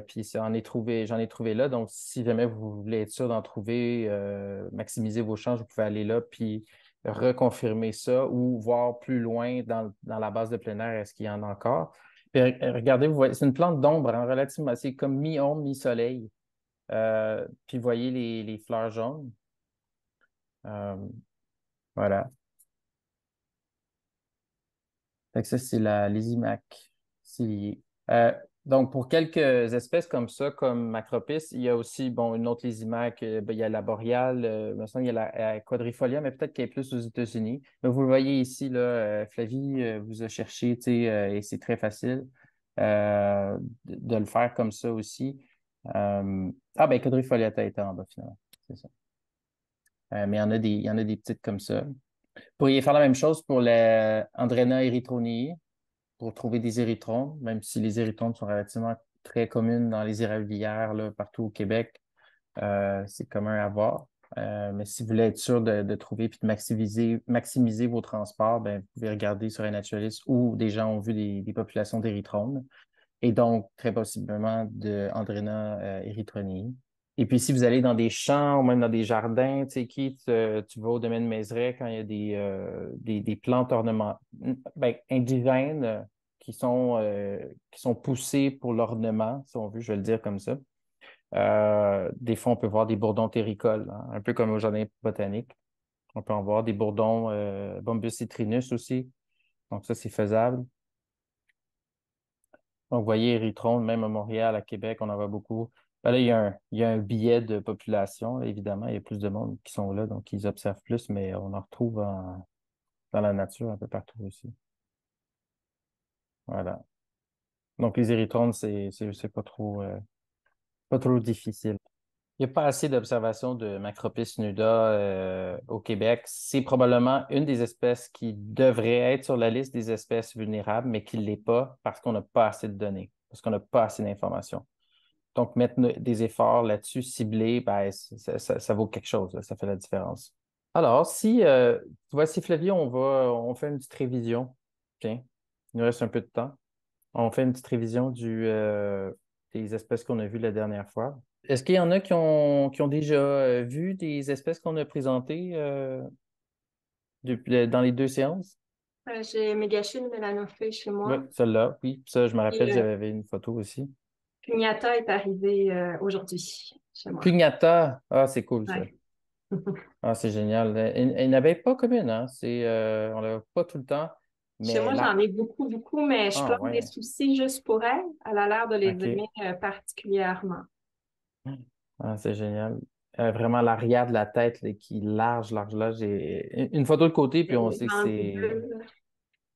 Puis j'en ai trouvé là. Donc, si jamais vous voulez être sûr d'en trouver, maximiser vos chances, vous pouvez aller là puis reconfirmer ça ou voir plus loin dans la base de plein air, est-ce qu'il y en a encore. Puis, regardez, vous voyez, c'est une plante d'ombre, hein, relativement, c'est comme mi-ombre, mi-soleil. Puis, vous voyez les fleurs jaunes. Euh, voilà. Fait que ça, c'est la Lysimac ciliée. Euh, donc, pour quelques espèces comme ça, comme Macropis, il y a aussi, bon, une autre Lysimac, ben, il y a la boréale, il me semble qu'il y a la Quadrifolia, mais peut-être qu'elle est plus aux États-Unis. Mais vous le voyez ici, là, Flavie vous a cherché, tu sais, et c'est très facile de le faire comme ça aussi. Ben, Quadrifolia a été en bas, finalement. C'est ça. Mais il y en a des petites comme ça. Vous pourriez faire la même chose pour la Andrena erythronii pour trouver des érythrones, même si les érythrones sont relativement très communes dans les érablières là, partout au Québec. C'est commun à voir. Mais si vous voulez être sûr de trouver et de maximiser vos transports, ben, vous pouvez regarder sur un naturaliste où des gens ont vu des populations d'érythrones et donc très possiblement de Andrena erythronii. Et puis, si vous allez dans des champs ou même dans des jardins, tu sais, tu vas au domaine Mézeray quand il y a des plantes ben, indigènes qui sont poussées pour l'ornement, si on veut, je vais le dire comme ça. Des fois, on peut voir des bourdons terricoles, hein, un peu comme au jardin botanique. On peut en voir des bourdons Bombus citrinus aussi. Donc, ça, c'est faisable. Donc, vous voyez, Érythrone, même à Montréal, à Québec, on en voit beaucoup. Ben là, il y a un biais de population, là, évidemment. Il y a plus de monde qui sont là, donc ils observent plus, mais on en retrouve dans la nature un peu partout aussi. Voilà. Donc, les érythrones, c'est pas trop difficile. Il n'y a pas assez d'observations de Macropis nuda au Québec. C'est probablement une des espèces qui devrait être sur la liste des espèces vulnérables, mais qui ne l'est pas parce qu'on n'a pas assez de données, parce qu'on n'a pas assez d'informations. Donc, mettre des efforts là-dessus, ciblés, ben, ça vaut quelque chose, là, ça fait la différence. Alors, tu vois, si Flavie, on fait une petite révision. Tiens, il nous reste un peu de temps. On fait une petite révision des espèces qu'on a vues la dernière fois. Est-ce qu'il y en a qui ont déjà vu des espèces qu'on a présentées dans les deux séances? J'ai Mégachine mélanophée chez Oui, moi. celle-là, oui. Ça, je me rappelle, Et j'avais une photo aussi. Pugnata est arrivée aujourd'hui chez moi. Pugnata, ah, c'est cool ça. Ouais. Ah, c'est génial. Il n'avait pas commune, hein? On l'a pas tout le temps. Chez Mais moi, j'en là, ai beaucoup, beaucoup, mais je ah pleure des ouais, soucis juste pour elle. Elle a l'air de les OK. aimer particulièrement. Ah, c'est génial. Vraiment l'arrière de la tête là, qui est large, large, large. Une photo de côté, puis on Les sait que glandes c'est. bleues.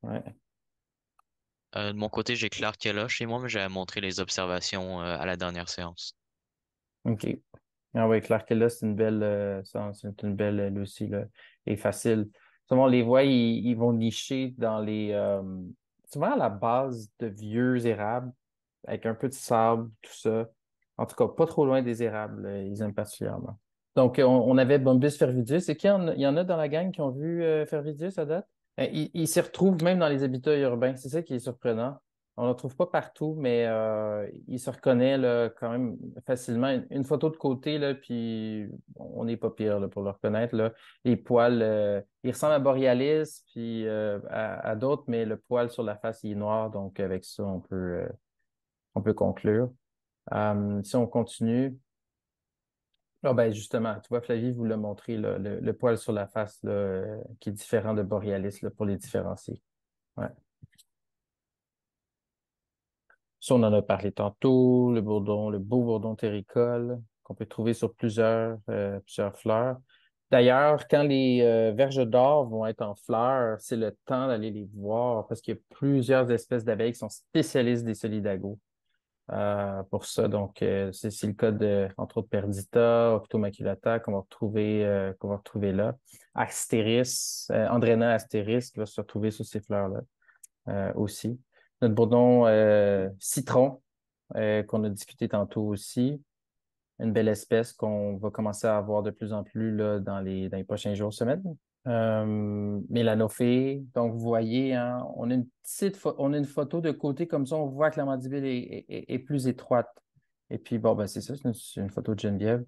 Ouais. De mon côté, j'ai Claire qui est là chez moi, mais j'avais montré les observations à la dernière séance. OK. Ah oui, Clark là, c'est une belle, elle aussi, là, et facile. Souvent, on les voit, ils vont nicher souvent à la base de vieux érables, avec un peu de sable, tout ça. En tout cas, pas trop loin des érables, ils aiment particulièrement. Donc, on avait Bombus fervidus. Et il y en a dans la gang qui ont vu fervidus à date? Ils s'y retrouvent même dans les habitats urbains. C'est ça qui est surprenant. On ne le trouve pas partout, mais il se reconnaît là, quand même facilement. Une photo de côté, là, puis on n'est pas pire là, pour le reconnaître. Là. Les poils, il ressemble à Borealis, puis à d'autres, mais le poil sur la face, il est noir. Donc, avec ça, on peut conclure. Si on continue, ah ben justement, tu vois, Flavie vous l'a montré, là, le poil sur la face là, qui est différent de Borealis là, pour les différencier. Ouais. Ça, on en a parlé tantôt, le beau bourdon terricole qu'on peut trouver sur plusieurs fleurs. D'ailleurs, quand les verges d'or vont être en fleurs, c'est le temps d'aller les voir parce qu'il y a plusieurs espèces d'abeilles qui sont spécialistes des solidagos pour ça. Donc, c'est le cas de, entre autres, Perdita, Octomaculata qu'on va retrouver là. Astéris, Andrena astéris qui va se retrouver sur ces fleurs-là aussi. Notre bourdon citron qu'on a discuté tantôt aussi. Une belle espèce qu'on va commencer à avoir de plus en plus là, dans les prochains jours, semaines. Mélanophée. Donc, vous voyez, hein, on a on a une photo de côté comme ça, on voit que la mandibule est plus étroite. Et puis, bon, ben, c'est ça, c'est une photo de Geneviève.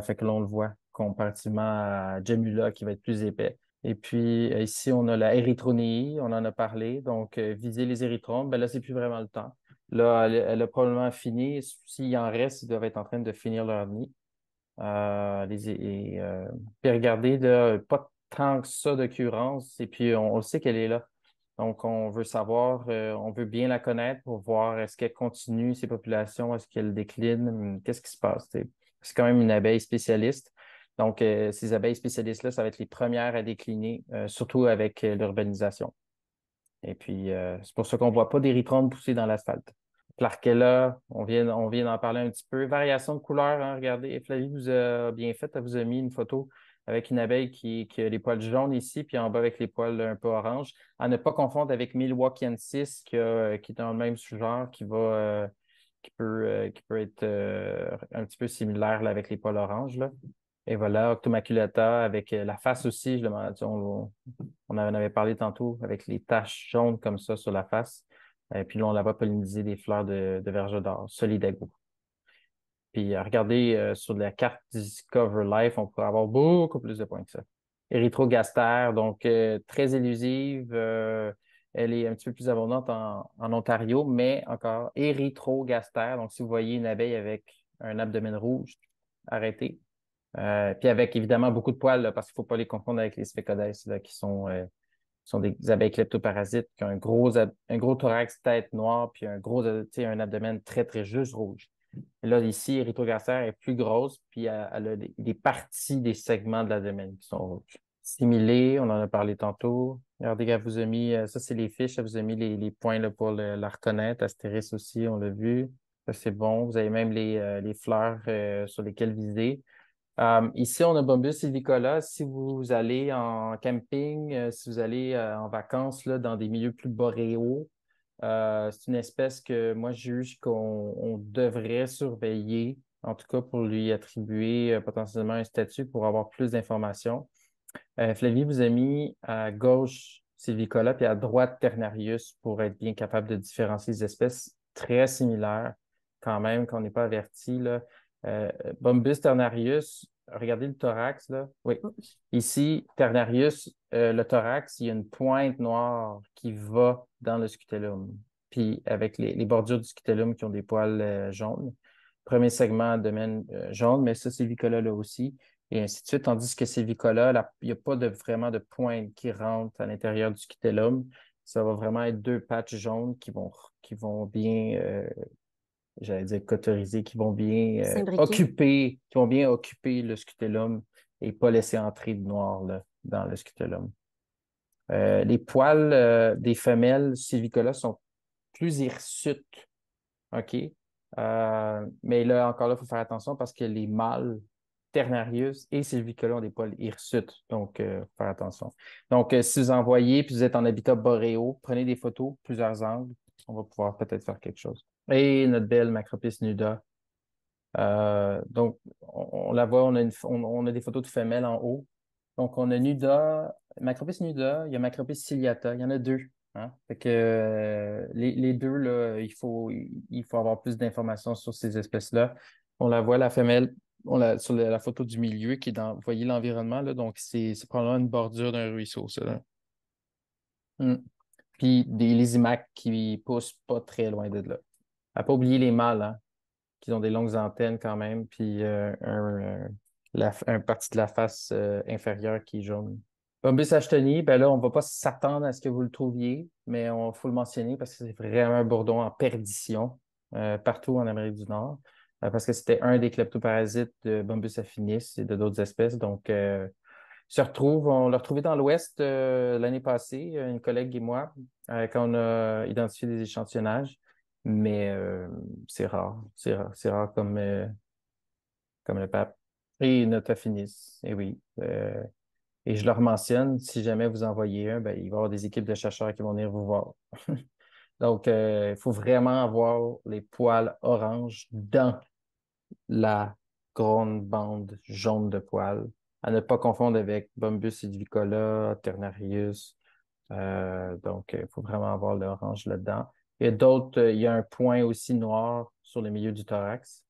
Fait que là, on le voit comparativement à Gemula qui va être plus épais. Et puis, ici, on a la érythronéie, on en a parlé. Donc, viser les érythromes, ben là, c'est plus vraiment le temps. Là, elle a probablement fini. S'il en reste, ils doivent être en train de finir leur nid. Puis regardez, là, pas tant que ça d'occurrence. Et puis, on le sait qu'elle est là. Donc, on veut savoir, on veut bien la connaître pour voir est-ce qu'elle continue ses populations, est-ce qu'elle décline, qu'est-ce qui se passe. T'sais. C'est quand même une abeille spécialiste. Donc, ces abeilles spécialistes-là, ça va être les premières à décliner, surtout avec l'urbanisation. Et puis, c'est pour ça qu'on ne voit pas d'érythromes pousser dans l'asphalte. Clarkella, on vient d'en parler un petit peu. Variation de couleur, hein, regardez. Flavie vous a bien fait, elle vous a mis une photo avec une abeille qui a les poils jaunes ici, puis en bas avec les poils un peu orange. À ne pas confondre avec Milwaukeeensis, qui est dans le même sous-genre, qui peut être un petit peu similaire là, avec les poils orange. Là. Et voilà, Octomaculata avec la face aussi, on en avait parlé tantôt, avec les taches jaunes comme ça sur la face. Et puis là, on la voit polliniser des fleurs de verge d'or, Solidago. Puis regardez sur la carte Discover Life, on pourrait avoir beaucoup plus de points que ça. Érythrogaster, donc très élusive. Elle est un petit peu plus abondante en Ontario, mais encore érythrogaster. Donc, si vous voyez une abeille avec un abdomen rouge, arrêtez. Puis avec évidemment beaucoup de poils, là, parce qu'il ne faut pas les confondre avec les sphécodes, là, qui sont des abeilles kleptoparasites qui ont un gros thorax, tête noire, puis un abdomen très, très juste rouge. Et là, ici, Erythrogaster est plus grosse, puis elle a des parties des segments de l'abdomen qui sont rouges. Similé, on en a parlé tantôt. Regardez, elle vous a mis, ça c'est les fiches, elle vous a mis les points là, pour la reconnaître. Astéris aussi, on l'a vu. Ça, c'est bon. Vous avez même les fleurs sur lesquelles viser. Ici, on a Bombus sylvicola. Si vous allez en camping, si vous allez en vacances là, dans des milieux plus boréaux, c'est une espèce que moi, je juge qu'on devrait surveiller, en tout cas pour lui attribuer potentiellement un statut pour avoir plus d'informations. Flavie vous a mis à gauche sylvicola puis à droite Ternarius pour être bien capable de différencier les espèces très similaires quand même, qu'on n'est pas averti, là. Bombus ternarius, regardez le thorax, là. Oui. Ici, ternarius, le thorax, il y a une pointe noire qui va dans le scutellum. Puis avec les bordures du scutellum qui ont des poils jaunes. Premier segment, domaine jaune, mais ça, c'est Vicola là aussi. Et ainsi de suite. Tandis que ces Vicola, il n'y a pas vraiment de pointe qui rentre à l'intérieur du scutellum. Ça va vraiment être deux patchs jaunes qui vont bien j'allais dire cotorisés, qui vont bien S'imbriquer. qui vont bien occuper le scutellum et pas laisser entrer de noir là, dans le scutellum. Les poils des femelles Sylvicola sont plus hirsutes, OK? Mais là, encore là, il faut faire attention parce que les mâles Ternarius et Sylvicola ont des poils hirsutes, donc faut faire attention. Donc, si vous en voyez puis vous êtes en habitat boréo, prenez des photos, plusieurs angles, on va pouvoir peut-être faire quelque chose. Et notre belle Macropis nuda. Donc, on la voit, on a des photos de femelles en haut. Donc, on a nuda, Macropis nuda, il y a Macropis ciliata, il y en a deux. Hein? Fait que les deux, là, il faut avoir plus d'informations sur ces espèces-là. On la voit, la femelle, sur la photo du milieu qui est dans, vous voyez l'environnement, là, donc c'est probablement une bordure d'un ruisseau, ça. Là. Puis des lysimaques qui poussent pas très loin de là. À pas oublier les mâles, hein, qui ont des longues antennes quand même, puis un partie de la face inférieure qui est jaune. Bombus ashtoni, ben là, on ne va pas s'attendre à ce que vous le trouviez, mais il faut le mentionner parce que c'est vraiment un bourdon en perdition partout en Amérique du Nord. parce que c'était un des kleptoparasites de Bombus affinis et de d'autres espèces. Donc, on l'a retrouvé dans l'Ouest l'année passée, une collègue et moi, quand on a identifié des échantillonnages. Mais c'est rare. C'est rare comme le pape. Et notre affinis, et oui. Et je leur mentionne, si jamais vous en voyez un, ben, il va y avoir des équipes de chercheurs qui vont venir vous voir. Donc, il faut vraiment avoir les poils orange dans la grande bande jaune de poils, à ne pas confondre avec Bombus edivicola, Ternarius. Donc, il faut vraiment avoir l'orange là-dedans. Il y a un point aussi noir sur le milieu du thorax.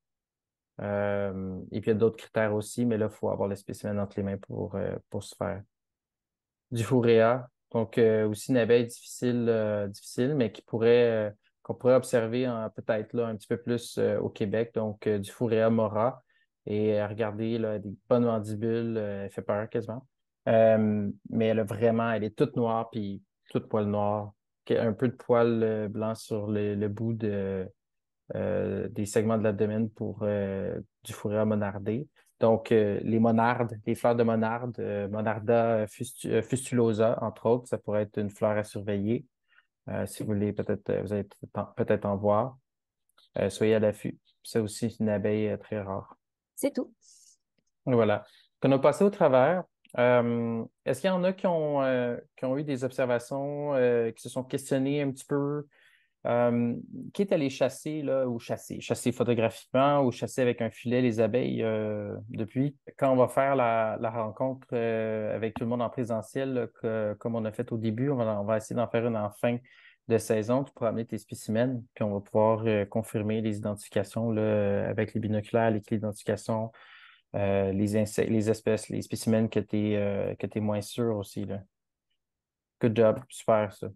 Et puis, il y a d'autres critères aussi, mais là, il faut avoir le spécimen entre les mains pour se faire. Du Fouréa, donc aussi une abeille difficile, mais qu'on pourrait observer peut-être là un petit peu plus au Québec, donc du Fouréa mora. Et regardez, là, des bonnes mandibules, elle fait peur quasiment. Mais elle est toute noire, puis toute poil noir, un peu de poil blanc sur le bout des segments de l'abdomen pour du Fouréa monardé. Donc, les monardes, les fleurs de monarde, Monarda fustulosa, entre autres, ça pourrait être une fleur à surveiller. Si vous voulez, vous allez peut-être en voir. Soyez à l'affût. C'est aussi une abeille très rare. C'est tout. Voilà. On a passé au travers. Est-ce qu'il y en a qui ont eu des observations, qui se sont questionnés un petit peu? Qui est allé chasser, là, ou chasser photographiquement ou chasser avec un filet les abeilles depuis? Quand on va faire la rencontre avec tout le monde en présentiel, là, comme on a fait au début, on va essayer d'en faire une en fin de saison. Tu pourras amener tes spécimens, puis on va pouvoir confirmer les identifications là, avec les binoculaires, les clés d'identification, les espèces, les spécimens que tu es moins sûr aussi. Là. Good job, super ça.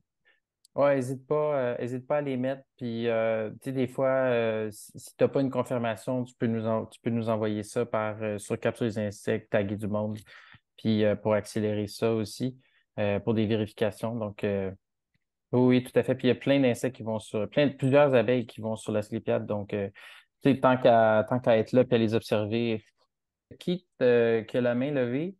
Ouais, hésite pas à les mettre. Puis, tu sais, des fois, si tu n'as pas une confirmation, tu peux nous envoyer ça sur Capture les insectes, taguer du monde, puis pour accélérer ça aussi, pour des vérifications. Donc, oui, tout à fait. Puis, il y a plein d'insectes plusieurs abeilles qui vont sur la Slypiade. Donc, tu sais, tant qu'à être là puis à les observer, quitte que la main levée.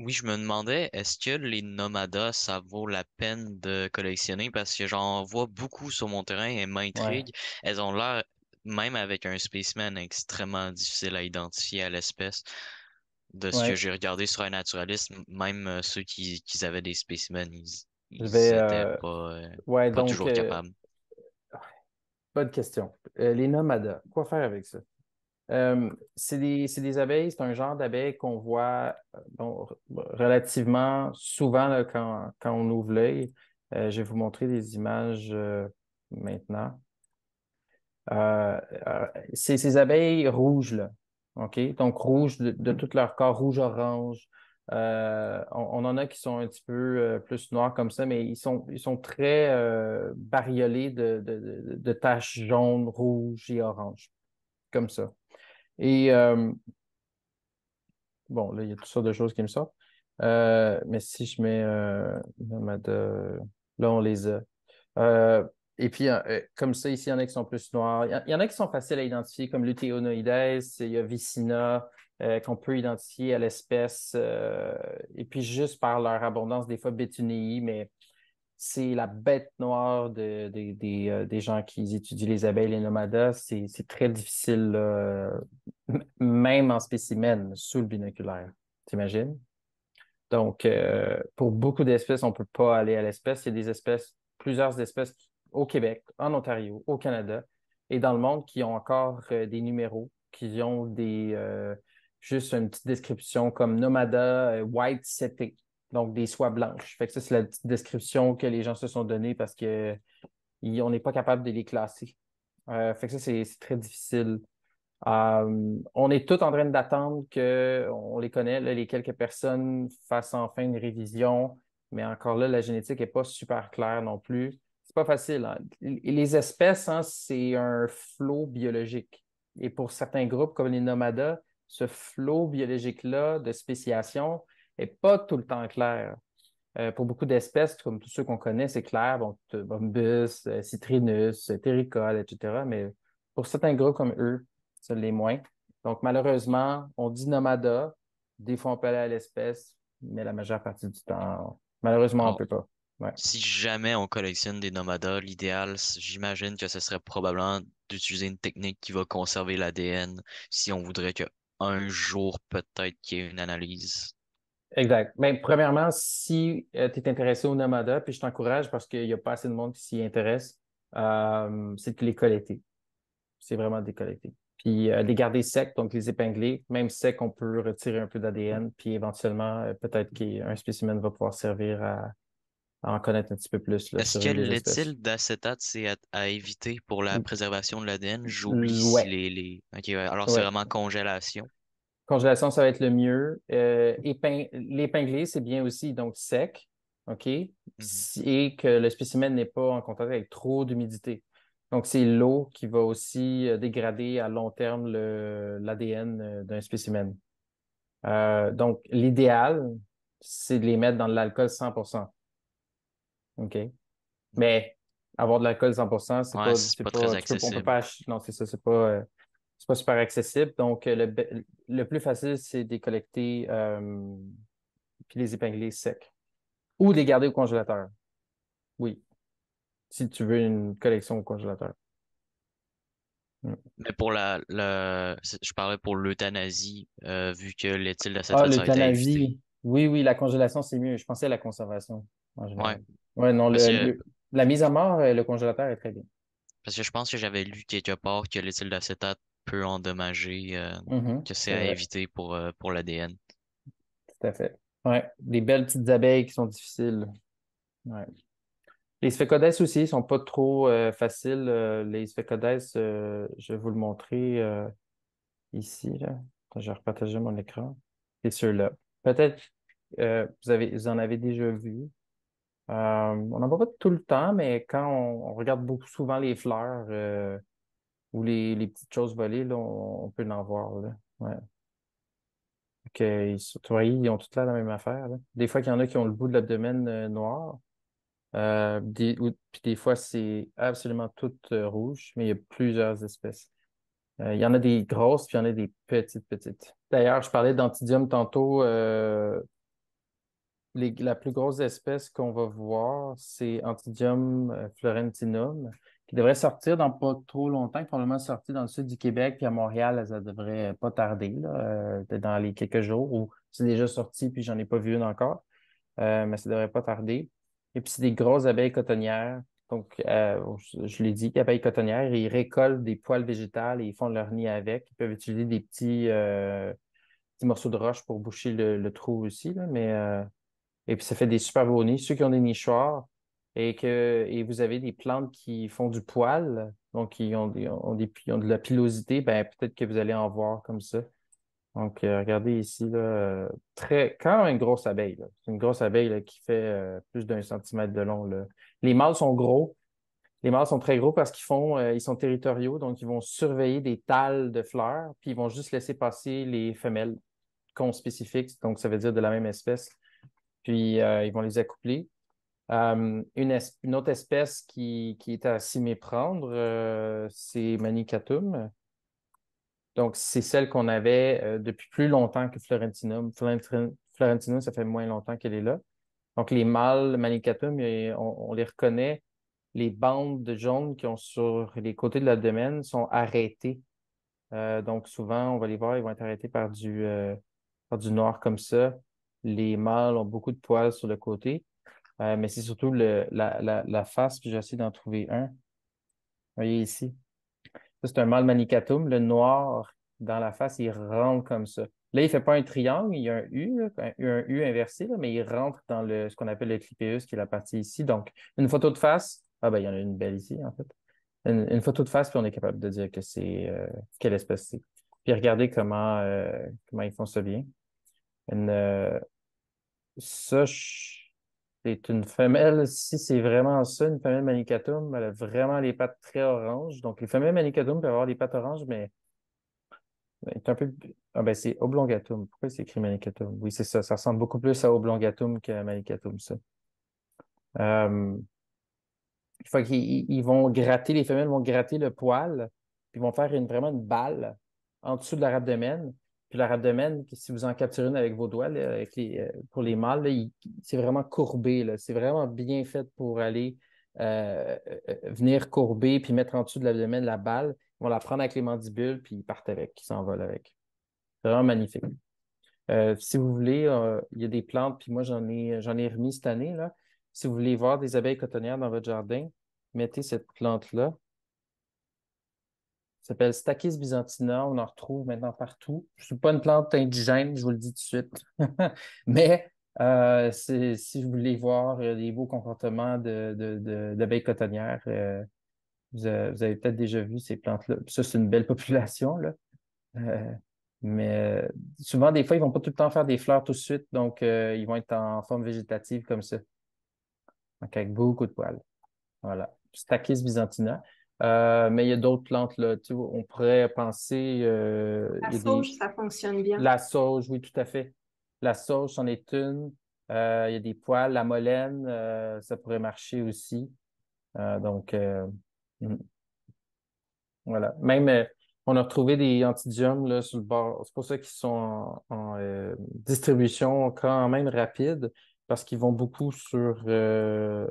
Oui, je me demandais, est-ce que les nomadas, ça vaut la peine de collectionner? Parce que j'en vois beaucoup sur mon terrain et Ouais, m'intriguent. Elles ont l'air, même avec un spécimen, extrêmement difficile à identifier à l'espèce. De ce que ouais. j'ai regardé sur un naturaliste, même ceux qui avaient des spécimens, Je vais, ils étaient ouais, pas donc, toujours capables. bonne question. Les nomadas, quoi faire avec ça? C'est des abeilles, c'est un genre d'abeilles qu'on voit bon, relativement souvent là, quand on ouvre l'œil. Je vais vous montrer des images maintenant. C'est ces abeilles rouges, là. OK? Donc, rouges de tout leur corps, rouge-orange. On en a qui sont un petit peu plus noirs comme ça, mais ils sont très bariolés de taches jaunes, rouges et oranges, comme ça. Et bon, là, il y a toutes sortes de choses qui me sortent. Mais si je mets Nomada, là, on les a. Euh, et puis, comme ça, ici, il y en a qui sont plus noirs. Il y en a qui sont faciles à identifier, comme l'Uteonoides, il y a Vicina, qu'on peut identifier à l'espèce. Et puis, juste par leur abondance, des fois Bétunii, mais c'est la bête noire des gens qui étudient les abeilles, les nomadas. C'est très difficile, là, même en spécimen, sous le binoculaire. T'imagines? Donc, pour beaucoup d'espèces, on ne peut pas aller à l'espèce. Il y a plusieurs espèces au Québec, en Ontario, au Canada et dans le monde qui ont encore des numéros, qui ont juste une petite description comme Nomada White Setté, donc des soies blanches. Fait que ça, c'est la petite description que les gens se sont donnée parce que on n'est pas capable de les classer. Fait que ça, c'est très difficile. On est tous en train d'attendre on les connaît, là, les quelques personnes fassent enfin une révision, mais encore là, la génétique n'est pas super claire non plus. C'est pas facile, hein. Les espèces, hein, c'est un flot biologique. Et pour certains groupes, comme les nomadas, ce flot biologique-là de spéciation n'est pas tout le temps clair. Pour beaucoup d'espèces, comme tous ceux qu'on connaît, c'est clair, bon, Bombus, Citrinus, Terricole, etc. Mais pour certains groupes comme eux, ça l'est moins. Donc, malheureusement, on dit nomada. Des fois, on peut aller à l'espèce, mais la majeure partie du temps, malheureusement, on ne Alors, peut pas. Ouais. si jamais on collectionne des nomadas, l'idéal, j'imagine que ce serait probablement d'utiliser une technique qui va conserver l'ADN si on voudrait que un jour peut-être qu'il y ait une analyse. Exact. Ben, premièrement, si tu es intéressé au nomada, puis je t'encourage parce qu'il n'y a pas assez de monde qui s'y intéresse, c'est de les collecter. C'est vraiment de les collecter. Puis les garder secs, donc les épingler. Même secs, on peut retirer un peu d'ADN, puis éventuellement, peut-être qu'un spécimen va pouvoir servir à en connaître un petit peu plus là, Est-ce sur que une des espèces. l'éthyle d'acétate, c'est à éviter pour la préservation de l'ADN? J'oublie si Ouais, Ok, ouais. Alors c'est ouais. vraiment congélation. Congélation, ça va être le mieux. L'épingler, c'est bien aussi, donc sec, OK? Mhm. Et que le spécimen n'est pas en contact avec trop d'humidité. Donc, c'est l'eau qui va aussi dégrader à long terme l'ADN d'un spécimen. Donc, l'idéal, c'est de les mettre dans de l'alcool 100%. OK? Mais avoir de l'alcool 100%, Ouais, c'est pas très on peut accessible. pas acheter, non, c'est ça, c'est pas super accessible. Donc, le plus facile, c'est de les collecter puis les épingler secs. Ou de les garder au congélateur. Oui, si tu veux une collection au congélateur. Mm. Mais je parlais pour l'euthanasie, vu que l'éthyle Ah, d'acétate, ça a été à éviter. l'euthanasie. Oui, oui, la congélation, c'est mieux. Je pensais à la conservation, en Ouais, général. Ouais, non, parce que, la mise à mort, le congélateur est très bien. parce que je pense que j'avais lu quelque part que l'éthyle d'acétate peut endommager, Mhm, que c'est c'est à vrai, éviter pour l'ADN. tout à fait. Ouais, des belles petites abeilles qui sont difficiles. Ouais. Les sphécodes aussi sont pas trop faciles. Les sphécodes, je vais vous le montrer ici. Là. Attends, je vais repartager mon écran. C'est ceux-là. Peut-être vous en avez déjà vu. On n'en voit pas tout le temps, mais quand on regarde beaucoup souvent les fleurs ou les petites choses volées, là, on peut en voir. Là. Ouais. Surtout, voyez, ils ont toutes là la même affaire. Là. Des fois, il y en a qui ont le bout de l'abdomen noir. Puis des fois, c'est absolument tout rouge, mais il y a plusieurs espèces. Il y en a des grosses, puis il y en a des petites, petites. D'ailleurs, je parlais d'Antidium tantôt. La plus grosse espèce qu'on va voir, c'est Antidium florentinum, qui devrait sortir dans pas trop longtemps, probablement sortir dans le sud du Québec, puis à Montréal, ça devrait pas tarder, là, peut-être dans les quelques jours, ou c'est déjà sorti, puis j'en ai pas vu une encore, mais ça devrait pas tarder. Et puis, c'est des grosses abeilles cotonnières. Donc, je l'ai dit, abeilles cotonnières, ils récoltent des poils végétales et ils font leur nid avec. Ils peuvent utiliser des petits morceaux de roche pour boucher le trou aussi, là, et puis ça fait des super beaux nids. Ceux qui ont des nichoirs et vous avez des plantes qui font du poil, donc qui ont de la pilosité, ben peut-être que vous allez en voir comme ça. Donc, regardez ici, là, quand même une grosse abeille. Là. C'est une grosse abeille là, qui fait plus d'1 centimètre de long. Là. Les mâles sont gros. Les mâles sont très gros parce ils sont territoriaux, donc ils vont surveiller des tales de fleurs, puis ils vont juste laisser passer les femelles conspécifiques, donc ça veut dire de la même espèce, puis ils vont les accoupler. Une autre espèce qui est à s'y méprendre, c'est Manicatum. Donc, c'est celle qu'on avait depuis plus longtemps que Florentinum. Florentinum, ça fait moins longtemps qu'elle est là. Donc, les mâles Manicatum, on les reconnaît. Les bandes de jaune qui ont sur les côtés de l'abdomen sont arrêtées. Donc, souvent, on va les voir, ils vont être arrêtés par du noir comme ça. Les mâles ont beaucoup de poils sur le côté. Mais c'est surtout la face, puis j'essaie d'en trouver un. Vous voyez ici. Ça, c'est un mâle manicatum. Le noir dans la face, il rentre comme ça. Là, il ne fait pas un triangle, il y a un U, là, un U inversé, là, mais il rentre dans ce qu'on appelle le clipéus, qui est la partie ici. Donc, une photo de face. Ah ben, il y en a une belle ici, en fait. Une photo de face, puis on est capable de dire que c'est quelle espèce c'est. Puis regardez comment ils font ça bien. Une, euh, Ça, c'est une femelle. Si c'est vraiment ça, une femelle Manicatum, elle a vraiment les pattes très oranges. Donc, les femelles Manicatum peuvent avoir les pattes oranges, mais c'est un peu. Ah ben, c'est Oblongatum. Pourquoi c'est écrit Manicatum? Oui, c'est ça. Ça ressemble beaucoup plus à Oblongatum qu'à Manicatum, ça. Euh, Une fois qu'ils vont gratter, les femelles vont gratter le poil, puis vont faire vraiment une balle. en dessous de leur abdomen. Puis leur abdomen, si vous en capturez une avec vos doigts, là, pour les mâles, là, c'est vraiment courbé, là. C'est vraiment bien fait pour aller venir courber puis mettre en dessous de l'abdomen la balle. Ils vont la prendre avec les mandibules, puis ils partent avec, ils s'envolent avec. C'est vraiment magnifique. Si vous voulez, il y a des plantes, puis moi j'en ai remis cette année, là. Si vous voulez voir des abeilles cotonnières dans votre jardin, mettez cette plante-là. Ça s'appelle Stachys byzantina. On en retrouve maintenant partout. Je ne suis pas une plante indigène, je vous le dis tout de suite. Mais si vous voulez voir les beaux comportements d'abeilles cotonnières, vous avez peut-être déjà vu ces plantes-là. Puis ça, c'est une belle population, là. Euh, mais souvent, des fois, ils ne vont pas tout le temps faire des fleurs tout de suite. Donc, ils vont être en forme végétative comme ça. Donc, avec beaucoup de poils. Voilà. Stachys byzantina. Mais il y a d'autres plantes, là. Tu vois, on pourrait penser. La Il y a sauge, ça fonctionne bien. La sauge, oui, tout à fait. La sauge, c'en est une. Il y a des poils. La molène, ça pourrait marcher aussi. Donc, mm, voilà. Même, on a retrouvé des antidiums là, sur le bord. C'est pour ça qu'ils sont en distribution quand même rapide, parce qu'ils vont beaucoup sur le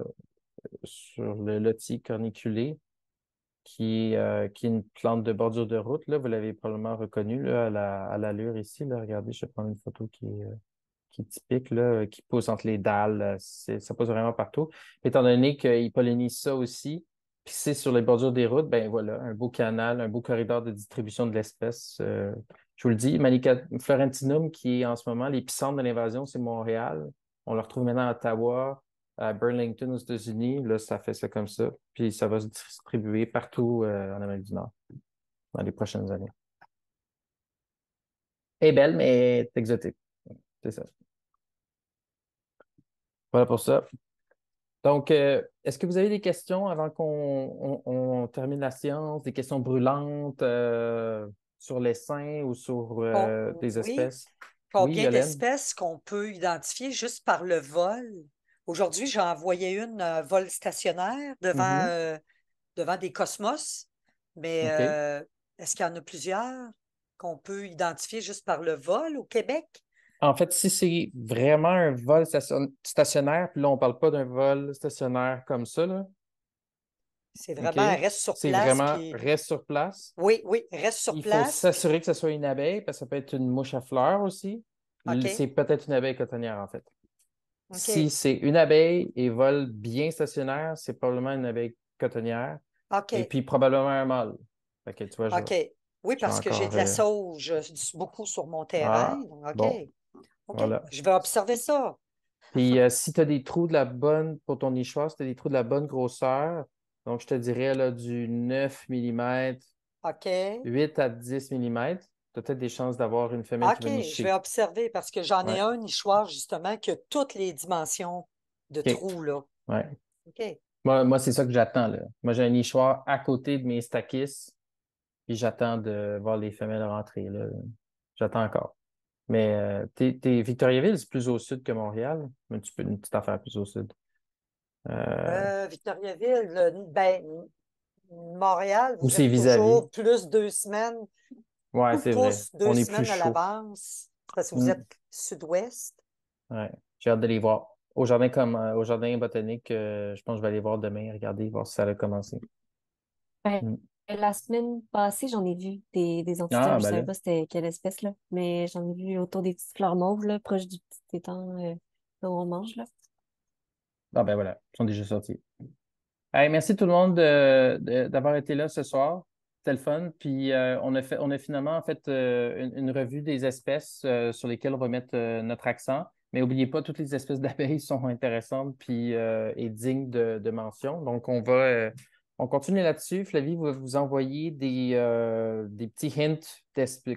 lotier corniculé, qui est une plante de bordure de route. Là. Vous l'avez probablement reconnu là, à l'allure ici. Là. Regardez, je vais prendre une photo qui est typique, là, qui pousse entre les dalles. Ça pousse vraiment partout. Étant donné qu'ils pollinisent ça aussi, puis c'est sur les bordures des routes, ben voilà, un beau canal, un beau corridor de distribution de l'espèce. Je vous le dis, Manica florentinum, qui est en ce moment l'épicentre de l'invasion, c'est Montréal. On le retrouve maintenant à Ottawa, à Burlington aux États-Unis. Là, ça fait ça comme ça. Puis ça va se distribuer partout en Amérique du Nord dans les prochaines années. Elle est belle, mais elle est exotique. C'est ça. Voilà pour ça. Donc, est-ce que vous avez des questions avant qu'on termine la séance, des questions brûlantes sur l'essaim ou sur des Oui. espèces? Oui, Combien Yolène? d'espèces qu'on peut identifier juste par le vol? Aujourd'hui, j'en envoyé une vol stationnaire Mhm. devant des cosmos, mais OK. est-ce qu'il y en a plusieurs qu'on peut identifier juste par le vol au Québec? En fait, si c'est vraiment un vol stationnaire, puis là, on ne parle pas d'un vol stationnaire comme ça, là, C'est OK? vraiment un reste sur C'est place, vraiment puis reste sur place. oui, oui, reste sur Il faut place, puis s'assurer que ce soit une abeille, parce que ça peut être une mouche à fleurs aussi. OK, C'est peut-être une abeille cotonnière, en fait. Si OK, c'est une abeille et vole bien stationnaire, c'est probablement une abeille cotonnière et OK, puis probablement un mâle. Fait que tu vois, OK. Oui, je vais parce que j'ai encore. de la sauge beaucoup sur mon terrain. Ah, Donc, OK, bon, OK. voilà. Je vais observer ça. Puis si tu as des trous de la bonne, pour ton nichoir, si tu as des trous de la bonne grosseur, donc je te dirais là, du 9 mm, OK. 8 à 10 mm, tu as peut-être des chances d'avoir une femelle qui OK, va je vais nicher. observer parce que j'en ai Ouais. un nichoir justement qui a toutes les dimensions de OK. trous, là. Ouais. OK. Moi c'est ça que j'attends, là. Moi, j'ai un nichoir à côté de mes stachys. Puis j'attends de voir les femelles rentrer, là. J'attends encore. Mais Victoriaville, c'est plus au sud que Montréal. Un petit peu une petite affaire plus au sud. Euh, Victoriaville, ben, Montréal, ou vous c'est êtes vis-à-vis. toujours plus 2 semaines, Ouais, tout c'est vrai. pousse deux On est plus semaines à chaud. l'avance parce que vous Mm. êtes sud-ouest. Ouais. J'ai hâte de les voir. Au jardin comme au jardin botanique, je pense que je vais aller voir demain, regarder, voir si ça a commencé. Ben, Mm. la semaine passée, j'en ai vu des Ah, antidiums. Je ben là. savais pas c'était quelle espèce, là. Mais j'en ai vu autour des petites fleurs mauves, là, proche du petit étang là où on mange, là. Ah, ben voilà. Ils sont déjà sortis. Hey, merci tout le monde d'avoir été là ce soir. C'était le fun. Puis on a finalement fait une revue des espèces sur lesquelles on va mettre notre accent. Mais n'oubliez pas, toutes les espèces d'abeilles sont intéressantes puis et dignes de mention. Donc on continue là-dessus. Flavie va vous envoyer des petits hints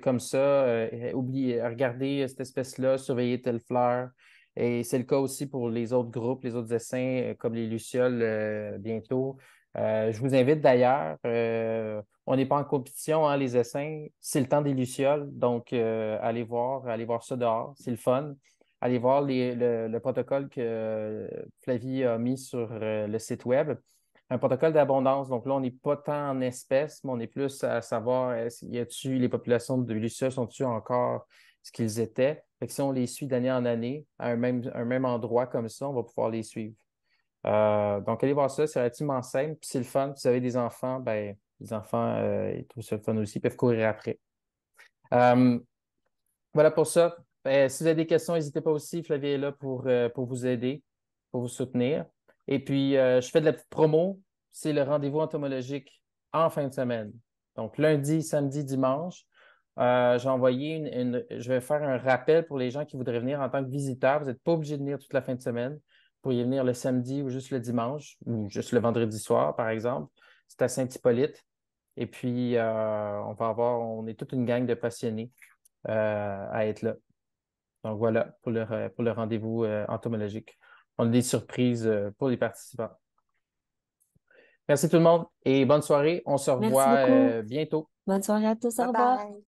comme ça. Oubliez, regardez cette espèce-là, surveillez telle fleur. Et c'est le cas aussi pour les autres groupes, les autres essaims, comme les Lucioles bientôt. Je vous invite d'ailleurs, on n'est pas en compétition, hein, les essaims, c'est le temps des Lucioles, donc allez voir ça dehors, c'est le fun. Allez voir le protocole que Flavie a mis sur le site web. un protocole d'abondance. Donc là, on n'est pas tant en espèces, mais on est plus à savoir, y a-t-il les populations de lucioles sont-ils encore ce qu'ils étaient? Fait que si on les suit d'année en année à un même endroit comme ça, on va pouvoir les suivre. Donc, allez voir ça, c'est relativement simple. Puis c'est le fun. Si vous avez des enfants, ben, les enfants, ils trouvent ça le fun aussi, ils peuvent courir après. Euh, voilà pour ça. Si vous avez des questions, n'hésitez pas aussi. Flavie est là pour vous aider, pour vous soutenir. Et puis, je fais de la petite promo. C'est le rendez-vous entomologique en fin de semaine. Donc, lundi, samedi, dimanche. J'ai envoyé je vais faire un rappel pour les gens qui voudraient venir en tant que visiteurs. Vous n'êtes pas obligé de venir toute la fin de semaine. Vous pourriez venir le samedi ou juste le dimanche ou juste le vendredi soir, par exemple. C'est à Saint-Hippolyte. Et puis, on est toute une gang de passionnés à être là. Donc voilà pour le rendez-vous entomologique. On a des surprises pour les participants. Merci tout le monde et bonne soirée. On se Merci revoit beaucoup. bientôt. Bonne soirée à tous. Au Bye revoir. bye.